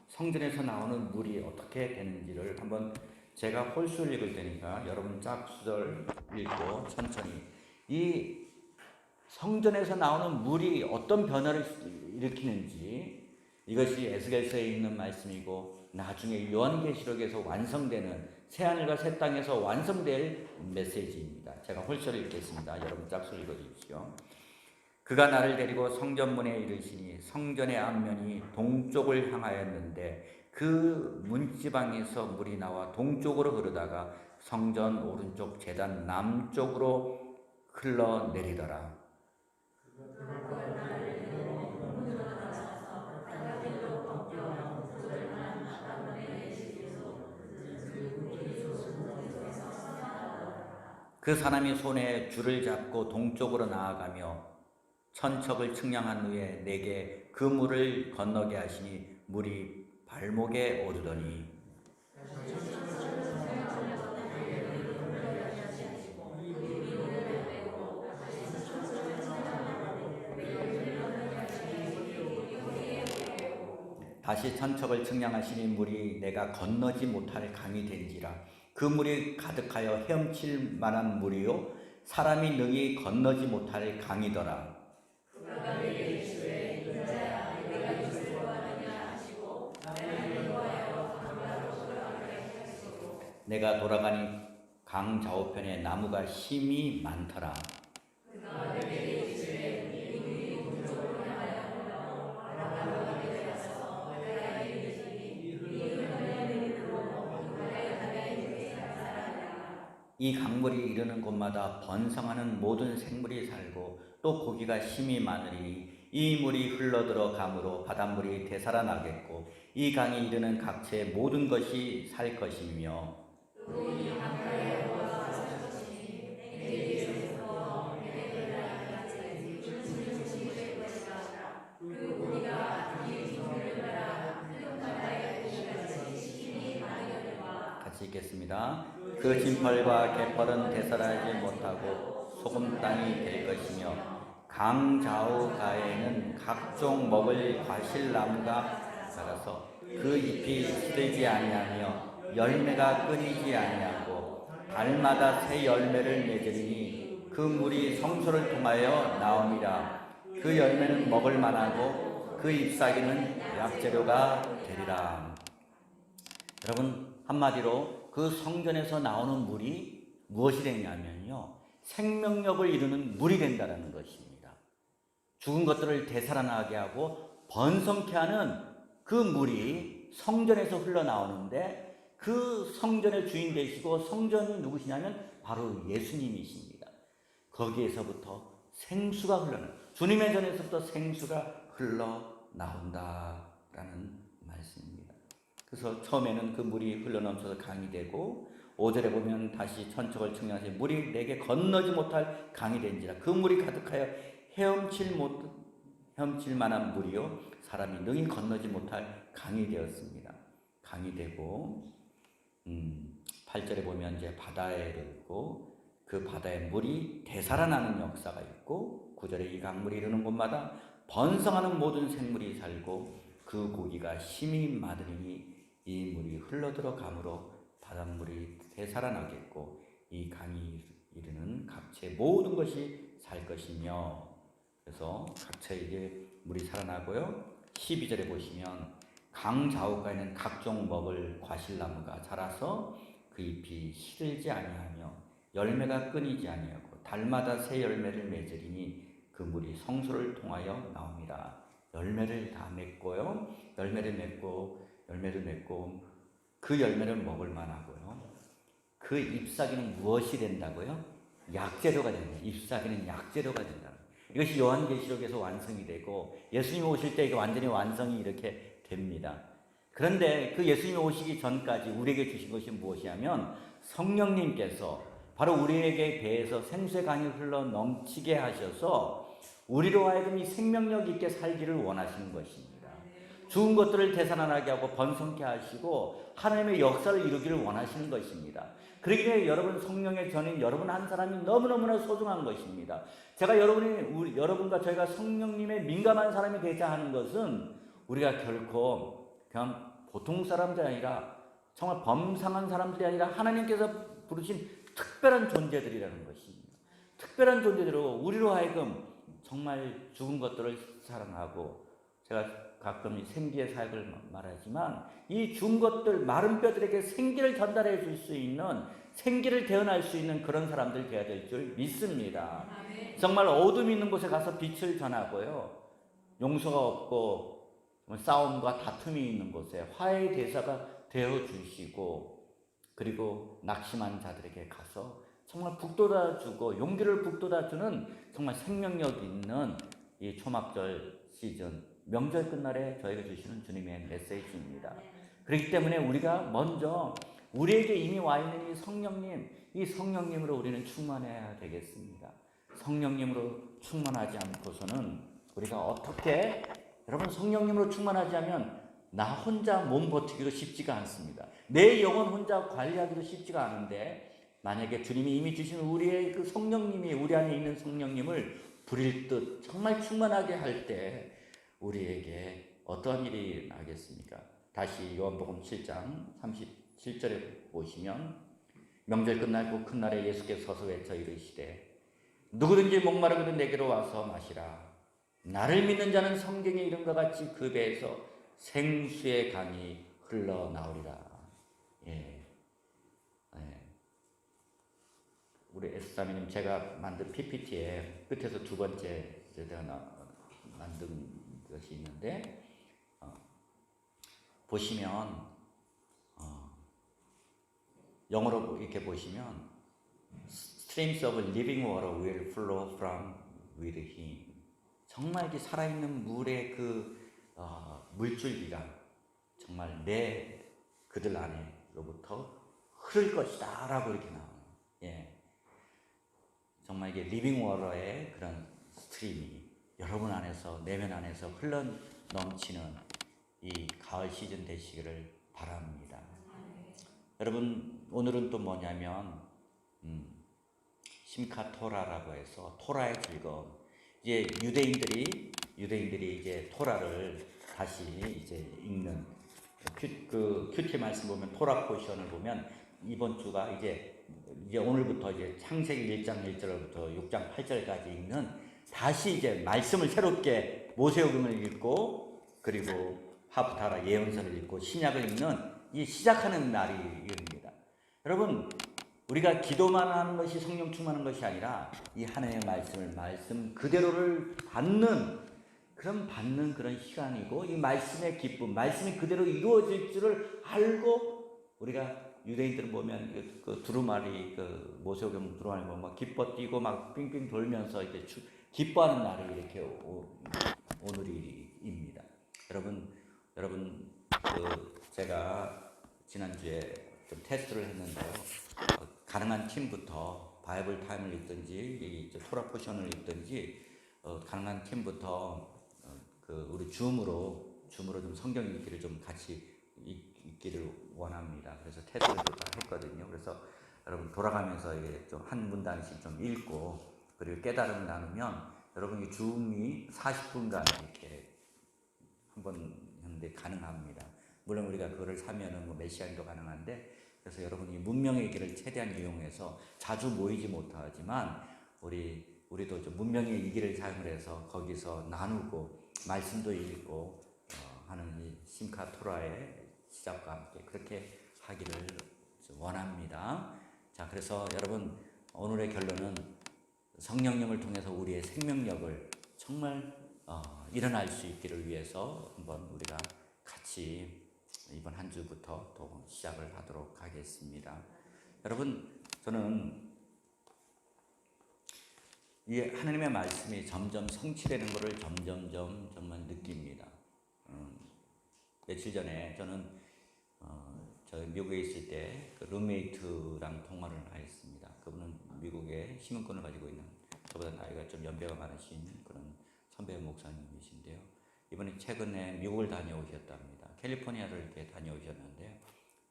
S4: 성전에서 나오는 물이 어떻게 되는지를 한번 제가 홀수를 읽을 테니까 여러분 짝수절 읽고 천천히 이 성전에서 나오는 물이 어떤 변화를 일으키는지 이것이 에스겔서에 있는 말씀이고 나중에 요한계시록에서 완성되는 새하늘과 새 땅에서 완성될 메시지입니다. 제가 홀서를 읽겠습니다. 여러분 짝수를 읽어주십시오. 그가 나를 데리고 성전문에 이르시니 성전의 앞면이 동쪽을 향하였는데 그 문지방에서 물이 나와 동쪽으로 흐르다가 성전 오른쪽 제단 남쪽으로 흘러내리더라. 그 사람이 손에 줄을 잡고 동쪽으로 나아가며 천척을 측량한 후에 내게 그 물을 건너게 하시니 물이 발목에 오르더니 다시 천척을 측량하시니 물이 내가 건너지 못할 강이 된지라. 그 물이 가득하여 헤엄칠 만한 물이요 사람이 능히 건너지 못할 강이더라. 내가 돌아가니 강 좌우편에 나무가 심이 많더라. 이 강물이 이르는 곳마다 번성하는 모든 생물이 살고 또 고기가 심이 많으니 이 물이 흘러들어 감으로 바닷물이 되살아나겠고 이 강이 이르는 각처의 모든 것이 살 것이며 같이 읽겠습니다. 그 진펄과 개펄은 되살아나지 못하고 소금 땅이 될 것이며 강 좌우 가에는 각종 먹을 과실나무가 자라서 그 잎이 시들지 아니하며 열매가 끊이지 아니하고 달마다 새 열매를 맺으리니 그 물이 성소를 통하여 나오니라. 그 열매는 먹을 만하고 그 잎사귀는 약재료가 되리라. 여러분 한마디로 그 성전에서 나오는 물이 무엇이 되냐면요 생명력을 이루는 물이 된다는 것입니다. 죽은 것들을 되살아나게 하고 번성케 하는 그 물이 성전에서 흘러나오는데 그 성전의 주인 되시고 성전이 누구시냐면 바로 예수님이십니다. 거기에서부터 생수가 흘러나와요. 주님의 전에서부터 생수가 흘러나온다라는 말씀입니다. 그래서 처음에는 그 물이 흘러넘쳐서 강이 되고 5절에 보면 다시 천척을 측량하시 물이 내게 건너지 못할 강이 된지라. 그 물이 가득하여 헤엄칠 만한 물이요 사람이 능히 건너지 못할 강이 되었습니다. 강이 되고 8절에 보면 이제 바다에 있고 그 바다에 물이 되살아나는 역사가 있고 9절에 이 강물이 이르는 곳마다 번성하는 모든 생물이 살고 그 고기가 힘이 많으니 이 물이 흘러들어가므로 바닷물이 되살아나겠고 이 강이 이르는 각처의 모든 것이 살 것이며 그래서 각처에게 물이 살아나고요. 12절에 보시면 강 좌우가에는 각종 먹을 과실나무가 자라서 그 잎이 시들지 아니하며 열매가 끊이지 아니하고 달마다 새 열매를 맺으리니 그 물이 성소를 통하여 나옵니다. 열매를 다 맺고요. 열매를 맺고 그 열매를 먹을 만하고요. 그 잎사귀는 무엇이 된다고요? 약재료가 됩니다. 잎사귀는 약재료가 된다. 이것이 요한계시록에서 완성이 되고 예수님이 오실 때 이게 완전히 완성이 이렇게 됩니다. 그런데 그 예수님이 오시기 전까지 우리에게 주신 것이 무엇이냐면 성령님께서 바로 우리에게 배에서 생수의 강이 흘러 넘치게 하셔서 우리로 하여금 이 생명력 있게 살기를 원하시는 것입니다. 죽은 것들을 되살아나게 하고 번성케 하시고 하나님의 역사를 이루기를 원하시는 것입니다. 그렇기 때문에 여러분 성령의 전인 여러분 한 사람이 너무너무나 소중한 것입니다. 제가 여러분과 저희가 성령님의 민감한 사람이 되자 하는 것은 우리가 결코 그냥 보통 사람들이 아니라 정말 범상한 사람들이 아니라 하나님께서 부르신 특별한 존재들이라는 것입니다. 특별한 존재들로 우리로 하여금 정말 죽은 것들을 사랑하고 제가 가끔 생기의 사역을 말하지만 이 죽은 것들 마른 뼈들에게 생기를 전달해 줄 수 있는 생기를 대언할 수 있는 그런 사람들 되어야 될 줄 믿습니다. 정말 어둠이 있는 곳에 가서 빛을 전하고요. 용서가 없고 싸움과 다툼이 있는 곳에 화해의 대사가 되어 주시고 그리고 낙심한 자들에게 가서 정말 북돋아주고 용기를 북돋아주는 정말 생명력 있는 이 초막절 시즌 명절 끝날에 저희가 주시는 주님의 메시지입니다. 그렇기 때문에 우리가 먼저 우리에게 이미 와 있는 이 성령님으로 우리는 충만해야 되겠습니다. 성령님으로 충만하지 않고서는 우리가 어떻게 여러분 성령님으로 충만하지 않으면 나 혼자 몸 버티기도 쉽지가 않습니다. 내 영혼 혼자 관리하기도 쉽지가 않은데 만약에 주님이 이미 주신 우리의 그 성령님이 우리 안에 있는 성령님을 부릴 듯 정말 충만하게 할 때 우리에게 어떠한 일이 나겠습니까? 다시 요한복음 7장 37절에 보시면 명절 끝날 그 큰 날에 예수께서 서서 외쳐 이르시되 누구든지 목마르거든 내게로 와서 마시라. 나를 믿는 자는 성경에 이른 것 같이 그 배에서 생수의 강이 흘러나오리라. 우리 에스사미님 제가 만든 PPT에 끝에서 두 번째 제가 만든 것이 있는데 보시면 영어로 이렇게 보시면 Streams of living water will flow from with him. 정말 이렇게 살아있는 물의 그 물줄기가 정말 내 그들 안에로부터 흐를 것이다 라고 이렇게 나와요. 정말 이게 리빙 워터의 그런 스트림이 여러분 안에서 내면 안에서 흘러 넘치는 이 가을 시즌 되시기를 바랍니다. 여러분 오늘은 또 뭐냐면 심카토라라고 해서 토라의 즐거움. 이제 유대인들이 이제 토라를 다시 이제 읽는 큐티 말씀 보면 토라 포션을 보면 이번 주가 이제 오늘부터 이제 창세기 1장 1절부터 6장 8절까지 읽는 다시 이제 말씀을 새롭게 모세오경을 읽고 그리고 하프타라 예언서를 읽고 신약을 읽는 이 시작하는 날입니다. 여러분 우리가 기도만 하는 것이 성령 충만한 것이 아니라 이 하나님의 말씀 그대로를 받는 그런 시간이고 이 말씀의 기쁨, 말씀이 그대로 이루어질 줄을 알고 우리가 유대인들은 보면 그 두루마리 그 모세오경 두루마리 보면 막 기뻐 뛰고 막 빙빙 돌면서 이렇게 기뻐하는 날이 이렇게 오늘입니다. 여러분 제가 지난주에 좀 테스트를 했는데요. 가능한 팀부터 바이블 타임을 읽든지 토라 포션을 읽든지 가능한 팀부터 우리 줌으로 좀 성경 읽기를 좀 같이 있기를 원합니다. 그래서 테스트를 했거든요. 그래서 여러분 돌아가면서 이게 좀 한 문단씩 좀 읽고 그리고 깨달음을 나누면 여러분이 줌이 40분간 이렇게 한번 하는데 가능합니다. 물론 우리가 그거를 사면은 뭐 몇 시간도 가능한데, 그래서 여러분이 문명의 길을 최대한 이용해서 자주 모이지 못하지만 우리도 좀 문명의 이 길을 사용해서 거기서 나누고 말씀도 읽고 하는 이 심카 토라의 시작과 함께 그렇게 하기를 원합니다. 자, 그래서 여러분 오늘의 결론은 성령님을 통해서 우리의 생명력을 정말 일어날 수 있기를 위해서 한번 우리가 같이 이번 한 주부터 또 시작을 하도록 하겠습니다. 여러분, 저는 이 하나님의 말씀이 점점 성취되는 것을 점점점 정말 느낍니다. 며칠 전에 저는 저 미국에 있을 때 그 룸메이트랑 통화를 했습니다. 그분은 미국에 시민권을 가지고 있는 저보다 나이가 좀 연배가 많으신 그런 선배 목사님이신데요. 이번에 최근에 미국을 다녀오셨답니다. 캘리포니아를 이렇게 다녀오셨는데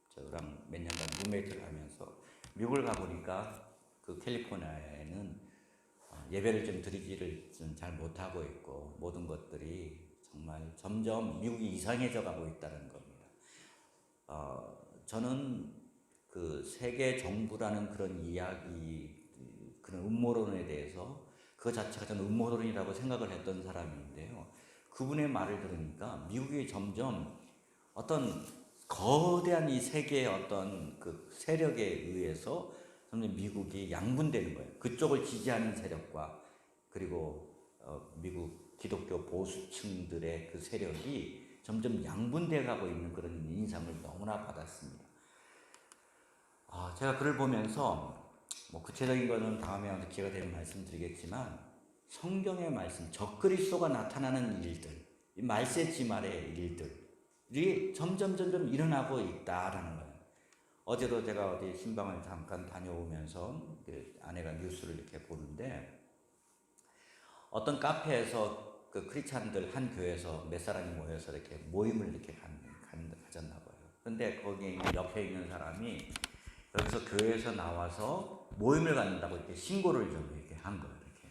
S4: 저랑 몇 년간 룸메이트를 하면서 미국을 가보니까 그 캘리포니아에는 예배를 좀 드리지를 좀 잘 못하고 있고 모든 것들이 정말 점점 미국이 이상해져 가고 있다는 겁니다. 저는 그 세계 정부라는 그런 이야기, 그런 음모론에 대해서 그 자체가 저는 음모론이라고 생각을 했던 사람인데요. 그분의 말을 들으니까 미국이 점점 어떤 거대한 이 세계의 어떤 그 세력에 의해서 점점 미국이 양분되는 거예요. 그쪽을 지지하는 세력과 그리고 미국 기독교 보수층들의 그 세력이 점점 양분돼 가고 있는 그런 인상을 너무나 받았습니다. 제가 글을 보면서 뭐 구체적인 거는 다음에 기회가 되면 말씀드리겠지만 성경의 말씀, 적그리스도가 나타나는 일들, 이 말세지말의 일들이 점점 일어나고 있다라는 거예요. 어제도 제가 어디 신방을 잠깐 다녀오면서 그 아내가 뉴스를 이렇게 보는데 어떤 카페에서 그 크리스찬들 한 교회에서 몇 사람이 모여서 이렇게 모임을 이렇게 가졌나 봐요. 근데 거기 옆에 있는 사람이 여기서 교회에서 나와서 모임을 갖는다고 이렇게 신고를 좀 이렇게 한 거예요. 이렇게.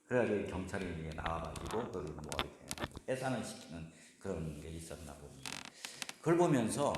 S4: 그래가지고 경찰이 이렇게 나와가지고 그걸 뭐 이렇게 해산을 시키는 그런 게 있었나 봅니다. 그걸 보면서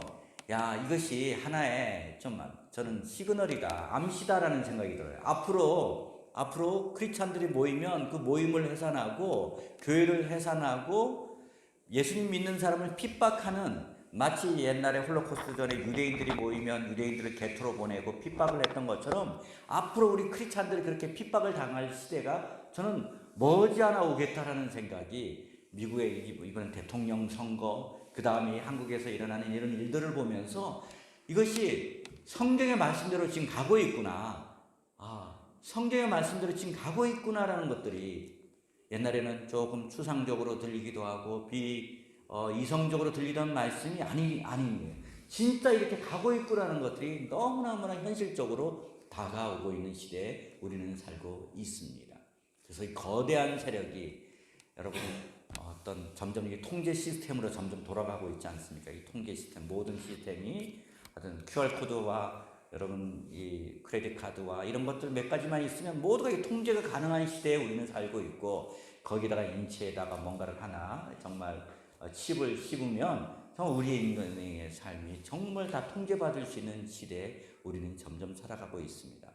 S4: 야, 이것이 하나의 저는 시그널이다, 암시다라는 생각이 들어요. 앞으로 크리스찬들이 모이면 그 모임을 해산하고 교회를 해산하고 예수님 믿는 사람을 핍박하는, 마치 옛날에 홀로코스트 전에 유대인들이 모이면 유대인들을 개토로 보내고 핍박을 했던 것처럼 앞으로 우리 크리스찬들이 그렇게 핍박을 당할 시대가 저는 머지않아 오겠다라는 생각이, 미국의 이번 대통령 선거, 그 다음에 한국에서 일어나는 이런 일들을 보면서 이것이 성경의 말씀대로 지금 가고 있구나. 성경의 말씀대로 지금 가고 있구나라는 것들이 옛날에는 조금 추상적으로 들리기도 하고 이성적으로 들리던 말씀이 아닌 거예요. 진짜 이렇게 가고 있구나라는 것들이 너무나 현실적으로 다가오고 있는 시대에 우리는 살고 있습니다. 그래서 이 거대한 세력이 여러분 어떤 점점 이게 통제 시스템으로 점점 돌아가고 있지 않습니까? 이 통계 시스템, 모든 시스템이 어떤 QR코드와 여러분 이 크레딧 카드와 이런 것들 몇 가지만 있으면 모두가 이 통제가 가능한 시대에 우리는 살고 있고, 거기다가 인체에다가 뭔가를 하나 정말 칩을 씹으면 정말 우리의 인간의 삶이 정말 다 통제받을 수 있는 시대에 우리는 점점 살아가고 있습니다.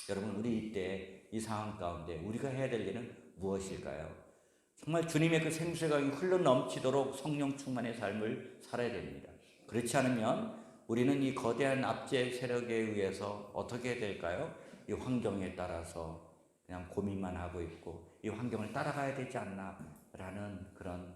S4: 여러분, 우리 이때 이 상황 가운데 우리가 해야 될 일은 무엇일까요? 정말 주님의 그 생수가 흘러 넘치도록 성령 충만의 삶을 살아야 됩니다. 그렇지 않으면 우리는 이 거대한 압제 세력에 의해서 어떻게 해야 될까요? 이 환경에 따라서 그냥 고민만 하고 있고 이 환경을 따라가야 되지 않나 라는 그런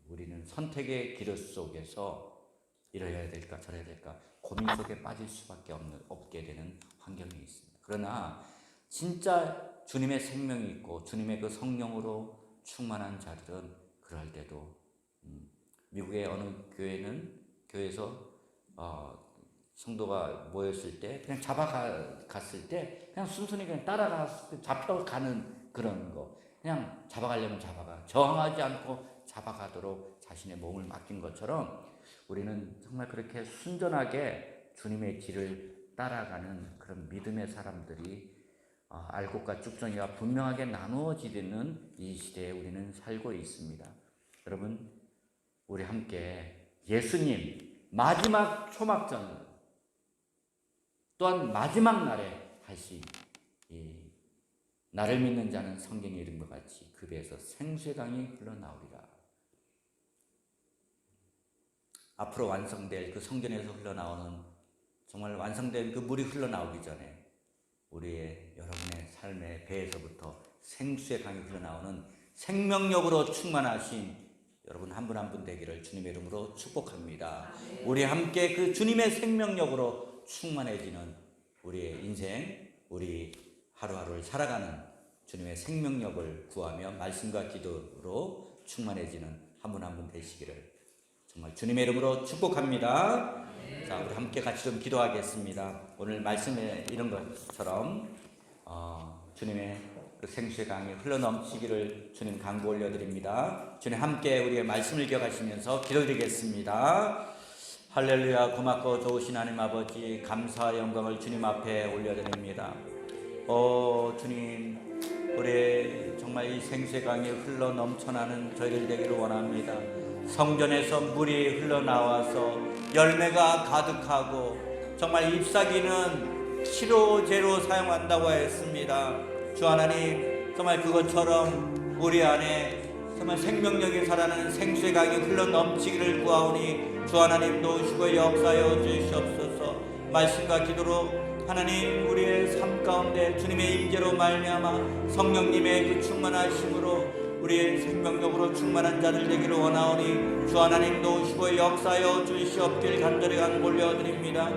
S4: 우리는 선택의 기로 속에서 이래야 될까 저래야 될까 고민 속에 빠질 수밖에 없게 되는 환경이 있습니다. 그러나 진짜 주님의 생명이 있고 주님의 그 성령으로 충만한 자들은 그럴 때도 미국의 어느 교회에서 성도가 모였을 때 그냥 잡아갔을 때 그냥 순순히 그냥 잡혀가는 그런 거, 그냥 잡아가려면 잡아가, 저항하지 않고 잡아가도록 자신의 몸을 맡긴 것처럼 우리는 정말 그렇게 순전하게 주님의 길을 따라가는 그런 믿음의 사람들이 알곡과 쭉정이가 분명하게 나누어지는 이 시대에 우리는 살고 있습니다. 여러분, 우리 함께 예수님 마지막 초막전 또한 마지막 날에 다시 나를 믿는 자는 성경에 이른 것 같이 그 배에서 생수의 강이 흘러나오리라. 앞으로 완성될 그 성전에서 흘러나오는 정말 완성된 그 물이 흘러나오기 전에 우리의 여러분의 삶의 배에서부터 생수의 강이 흘러나오는 생명력으로 충만하신 여러분 한 분 한 분 되기를 주님의 이름으로 축복합니다. 우리 함께 그 주님의 생명력으로 충만해지는 우리의 인생, 우리 하루하루를 살아가는 주님의 생명력을 구하며 말씀과 기도로 충만해지는 한 분 한 분 되시기를 정말 주님의 이름으로 축복합니다. 자, 우리 함께 같이 좀 기도하겠습니다. 오늘 말씀에 이런 것처럼 주님의 그 생수의 강이 흘러넘치기를 주님 간구 올려드립니다. 주님 함께 우리의 말씀을 기억하시면서 기도드리겠습니다. 할렐루야. 고맙고 좋으신 하나님 아버지, 감사와 영광을 주님 앞에 올려드립니다. 주님, 우리 정말 이 생수의 강이 흘러넘쳐나는 저희들 되기를 원합니다. 성전에서 물이 흘러나와서 열매가 가득하고 정말 잎사귀는 치료제로 사용한다고 했습니다. 주 하나님, 정말 그것처럼 우리 안에 정말 생명력이 살아나는 생수의 강이 흘러넘치기를 구하오니 주 하나님 도우시고 역사하여 주시옵소서. 말씀과 기도로 하나님 우리의 삶 가운데 주님의 임재로 말미암아 성령님의 그 충만하심으로 우리의 생명력으로 충만한 자들 되기를 원하오니 주 하나님 도우시고 역사하여 주시옵길 간절히 간구올려드립니다.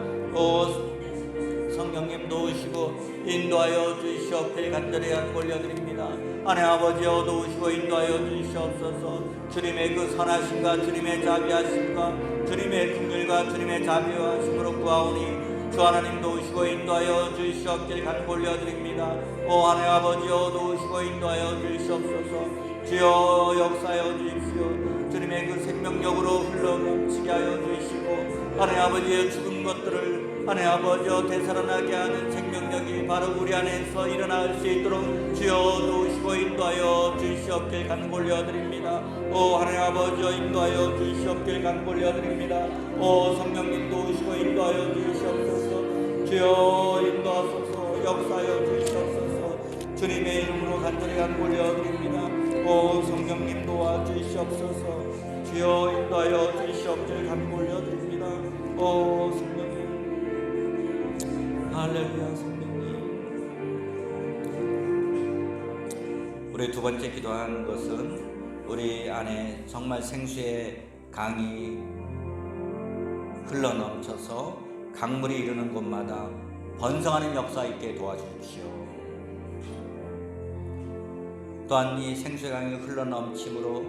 S4: 성령님 도우시고 인도하여 주시옵길 간절히 간구올려드립니다. 하나님 아버지여 도우시고 인도하여 주시옵소서. 주님의 그 선하심과 주님의 자비하심과 주님의 긍휼과 주님의 자비하심으로 구하오니 주 하나님 도우시고 인도하여 주시옵길 간구올려드립니다. 하나님 아버지여 도우시고 인도하여 주시옵소서. 주여 역사하여 주십시오. 주님의 그 생명력으로 흘러넘치게 하여 주시고 하나님 아버지의 죽은 것들을 하나님 아버지여 되살아나게 하는 생명력이 바로 우리 안에서 일어날 수 있도록 주여 도우시고 인도하여 주시옵길 간구올려드립니다. 하나님 아버지여 인도하여 주시옵길 간구올려드립니다. 성령님 도우시고 인도하여 주시옵소서. 주여 인도하소서. 역사하여 주시옵소서. 주님의 이름으로 간절히 간구올려드립니다. 성령님 도와주시옵소서. 주여 인도하여 주시옵길 간구올려드립니다. 성령님, 할렐루야. 성령님, 우리 두 번째 기도한 것은 우리 안에 정말 생수의 강이 흘러넘쳐서 강물이 이르는 곳마다 번성하는 역사 있게 도와주십시오. 또한 이 생수의 강이 흘러넘침으로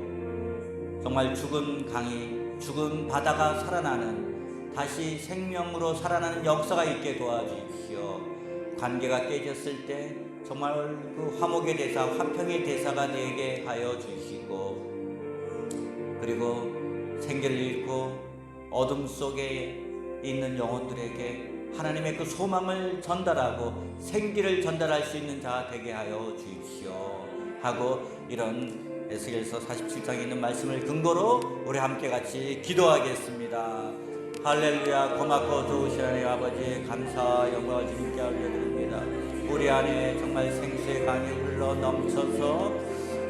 S4: 정말 죽은 바다가 살아나는 다시 생명으로 살아나는 역사가 있게 도와주십시오. 관계가 깨졌을 때 정말 그 화목의 대사, 화평의 대사가 되게 하여 주시고 그리고 생기를 잃고 어둠 속에 있는 영혼들에게 하나님의 그 소망을 전달하고 생기를 전달할 수 있는 자 되게 하여 주십시오 하고 이런 에스겔서 47장에 있는 말씀을 근거로 우리 함께 같이 기도하겠습니다. 할렐루야. 고맙고 좋으신 하나님 아버지, 감사 영광을 주님께 올려드립니다. 우리 안에 정말 생수의 강이 흘러 넘쳐서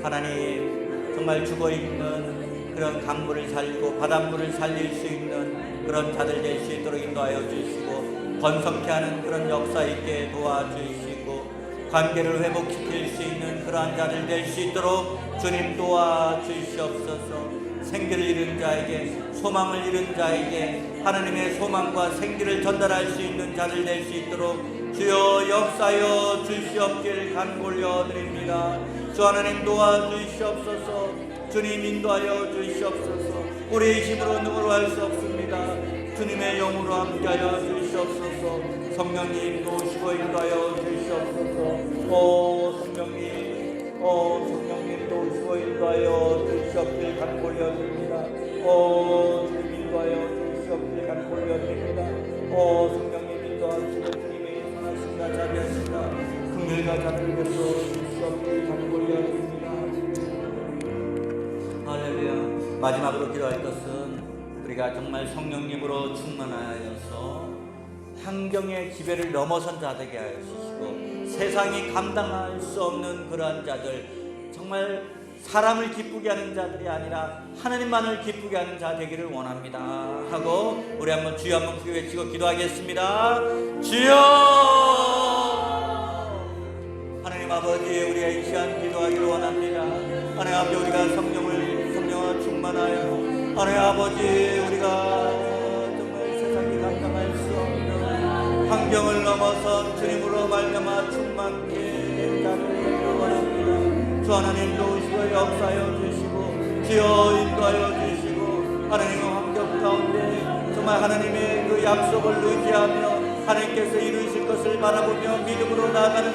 S4: 하나님 정말 죽어있는 그런 강물을 살리고 바닷물을 살릴 수 있는 그런 자들 될 수 있도록 인도하여 주시고 번성케 하는 그런 역사 있게 도와주시고 관계를 회복시킬 수 있는 그러한 자들 될 수 있도록 주님 도와주시옵소서. 생기를 잃은 자에게, 소망을 잃은 자에게 하나님의 소망과 생기를 전달할 수 있는 자들 될 수 있도록 주여 역사하여 주시옵길 간구올려드립니다. 주 하나님 도와주시옵소서. 주님 인도하여 주시옵소서. 우리의 힘으로 누구로 할 수 없습니다. 주님의 영으로 함께하여 주시옵소서. 성령님 도우시고 인도하여 주시옵소서. 성령님 도우시고 인도하여 주시옵길 간구올려드립니다. 주님 인도하여 인도하여 주시옵기를 간구 올려드립니다. 오 성령님 인도하시고 주님의 선하심과 자비하심과 긍휼과 자비를 베풀어 주시옵기를 간구 올려드립니다. 할렐루야. 마지막으로 기도할 것은 우리가 정말 성령님으로 충만하여서 환경의 지배를 넘어선 자 되게 하여 주시고 세상이 감당할 수 없는 그러한 자들, 정말 사람을 기쁘게 하는 자들이 아니라 하나님만을 기쁘게 하는 자 되기를 원합니다 하고 우리 한번 주여 한번 크게 외치고 기도하겠습니다. 주여! 하나님 아버지, 우리가 이 시간 기도하기를 원합니다. 하나님 아버지, 우리가 성령과 충만하여 하나님 아버지, 우리가 정말 세상이 감당할 수 없는 환경을 넘어서 주님으로 말미암아 충만케 된 자를 되기를 원합니다. 주 하나님 도우시고 역사하여 주시고 주여 인도하여 주시고 하나님의 환경 가운데 정말 하나님의 그 약속을 의지하며 하나님께서 이루실 것을 바라보며 믿음으로 나아가는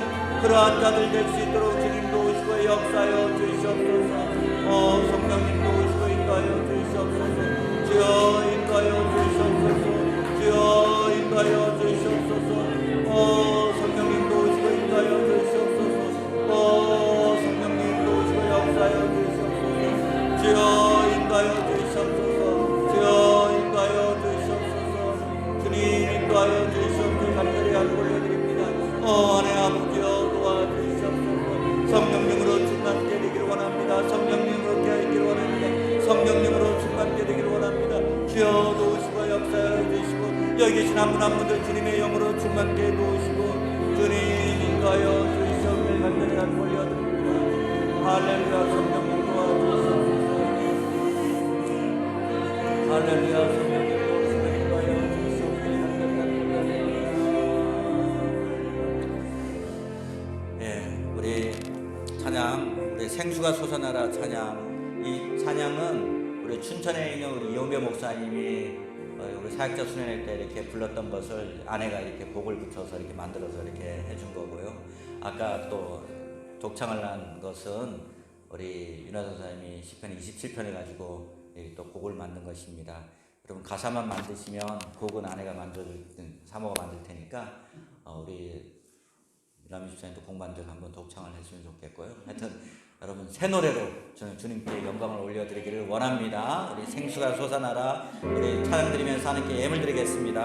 S4: 그러한 자들 될 수 있도록 주님 도우시고 역사하여 주시옵소서. 성령님 도우시고 인도하여 주시옵소서. 주여 인도하여 주시옵소서. 주여 인도하여 주시옵소서. 성령님 도우시고 인도하여 주시옵소서. 성령님 도우시고 역사하여 주시옵소서. 주여 인도하여 주시옵소서. 주여 인도하여 주시옵소서. 주님 인도하여 주시옵소서. 간절히 간구 올려드립니다. 하나님 아버지여 도와주시옵소서. 성령님으로 충만케 되기를 원합니다. 성령님으로 되기를 원합니다. 성령님으로 충만케 되기를 원합니다. 주여 도우시고 역사하여 주시고 여기 계신 한 분 한 분들 주님의 영으로 충만케 도우시고 주님 인도하여 주시옵기를 간절히 간구 올려드립니다. 할렐루야. 성령님 도와주시옵소서. 할렐루야. 성령님 도우시고 인도하여 주시옵기를 간절히 간구 올려드립니다. 우리 찬양, 우리 생수가 솟아나라 찬양, 이 찬양은 우리 춘천에 있는 우리 이용배 목사님이 우리 사역자 수련회 때 이렇게 불렀던 것을 아내가 이렇게 곡을 붙여서 이렇게 만들어서 이렇게 해준 거고요. 아까 또 독창을 한 것은 우리 윤하 선사님이 시편 27편을 가지고 또 곡을 만든 것입니다. 여러분 가사만 만드시면 곡은 아내가 만들, 사모가 만들 테니까 우리 유남희 집사님도 곡 만들고 한번 독창을 했으면 좋겠고요. 하여튼 여러분 새 노래로 저는 주님께 영광을 올려드리기를 원합니다. 우리 생수가 솟아나라 우리 찬양 드리면서 하나님께 예물 드리겠습니다.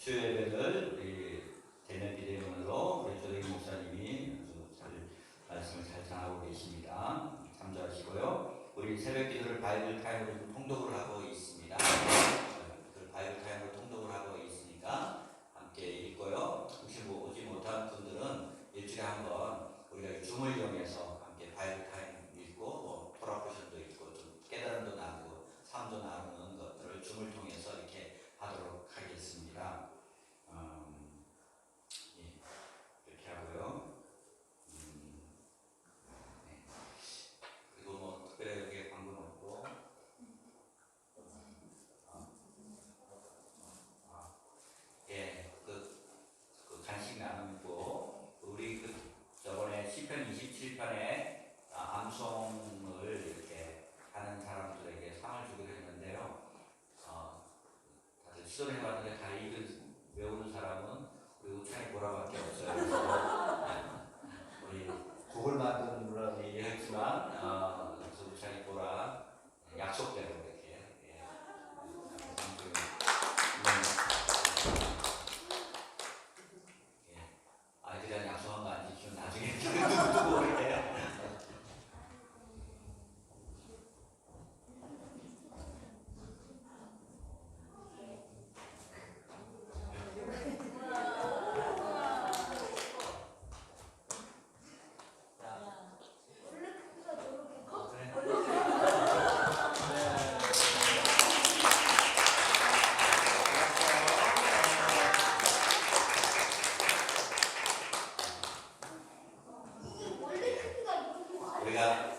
S2: 주예배를 우리 대면 비대면으로 우리 조대기 목사님이 아주 잘 말씀을 잘 전하고 계십니다. 참조하시고요. 우리 새벽 기도를 바이블 타임으로 좀 통독을 하고 있습니다. 그 바이블 타임으로 통독을 하고 있으니까 함께 읽고요. 혹시 오지 못한 분들은 일주일에 한번 우리가 줌을 이용해서 함께 바이블 타임 읽고 뭐 토라포션도 있고 좀 깨달음도 나누고 삶도 나누는 것들을 줌을 통해서 이렇게 하도록 하겠습니다. 예, 이렇게 하고요. 네. 그리고 뭐 특별하게 방금 없고 예, 그 간식 나누고 우리 그 저번에 시편 27편에 암송을 이렇게 하는 사람들에게 상을 주기로 했는데요. 다들 시도를 해봤는데 다 외우는 사람은 우리 우찬이 보라밖에 없어요. 그래서 우리 곡을 만드는 분은 얘기했지만 그래서 우찬이 보라 약속대로 이렇게 아이들이랑 약속한 거 안 지키면 나중에 누구도 모르게. 우리가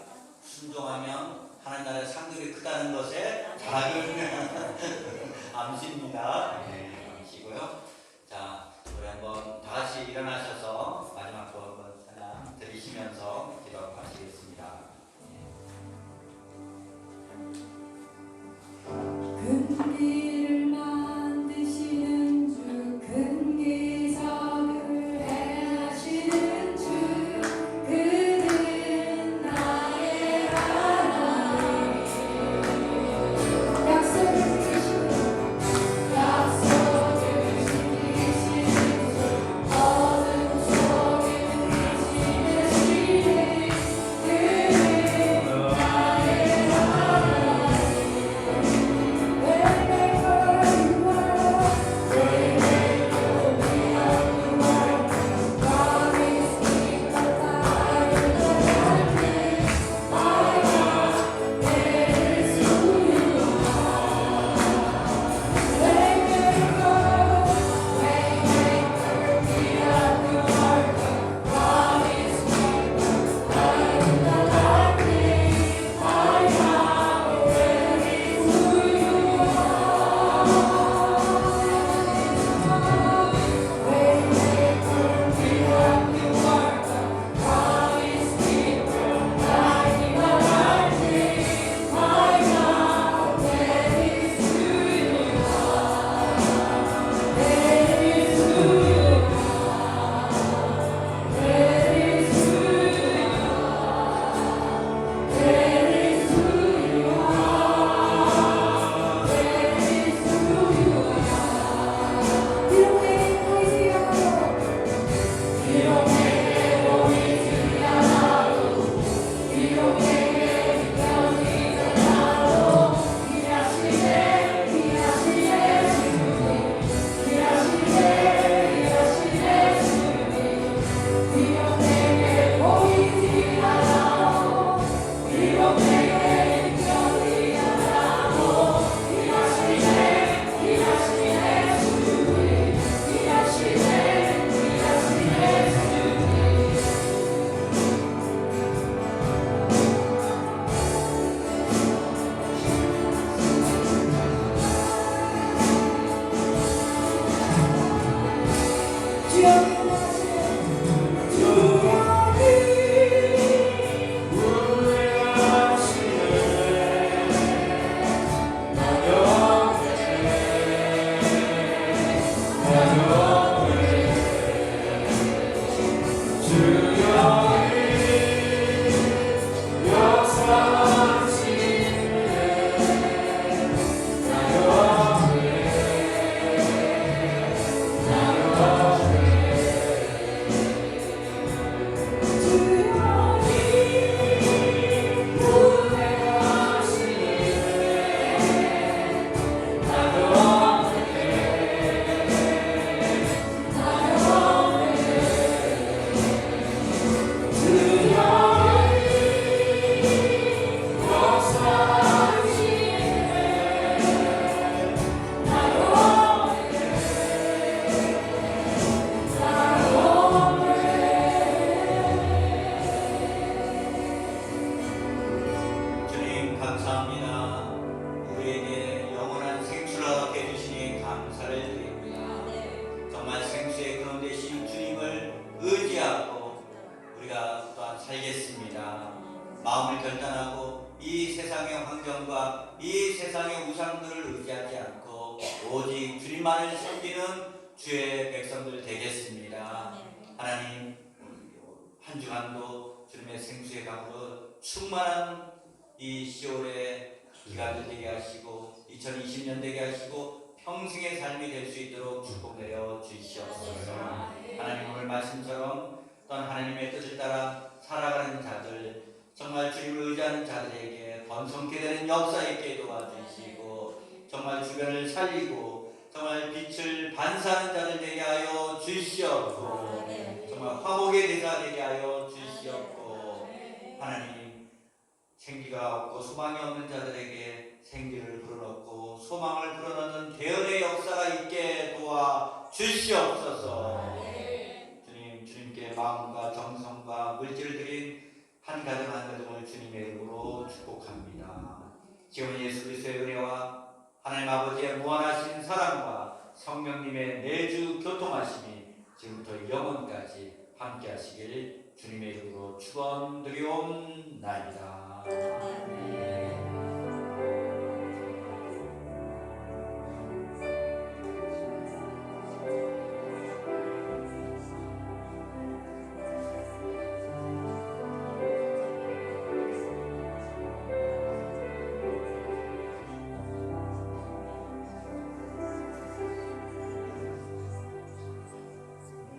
S2: 순종하면 하나님 나라의 상급이 크다는 것에 작은 암시입니다. 네, 암시고요. 자, 우리 한번 다 같이 일어나셔서 마지막 거 한번 찬양 드리시면서 기도하시겠습니다.
S1: 큰 길을 만드시는 주, 큰 기적을 행하시는 주, 그는 나의 하나님. 약속을 지키시는 주, 어둠
S4: 마음을 결단하고 이 세상의 환경과 이 세상의 우상들을 의지하지 않고 오직 주님만을 섬기는 주의 백성들 되겠습니다. 하나님, 한 주간도 주님의 생수의 강으로 충만한 이 10월의 기간을 되게 하시고 2020년 되게 하시고 평생의 삶이 될 수 있도록 축복 내려 주시옵소서. 하나님, 오늘 말씀처럼 또한 하나님의 뜻을 따라 살아가는 자들, 정말 주님을 의지하는 자들에게 번성케 되는 역사 있게 도와주시고 정말 주변을 살리고 정말 빛을 반사하는 자들 되게 하여 주시옵고 정말 화목의 대사 되게 하여 주시옵고 하나님, 생기가 없고 소망이 없는 자들에게 생기를 불어넣고 소망을 불어넣는 대언의 역사가 있게 도와 주시옵소서. 주님, 주님께 마음과 정성과 물질을 드린 한 가정 한 가정을 주님의 이름으로 축복합니다. 지금 예수 그리스도의 은혜와 하나님 아버지의 무한하신 사랑과 성령님의 내주 교통하심이 지금부터 영원까지 함께 하시길 주님의 이름으로 축원드리옵나이다.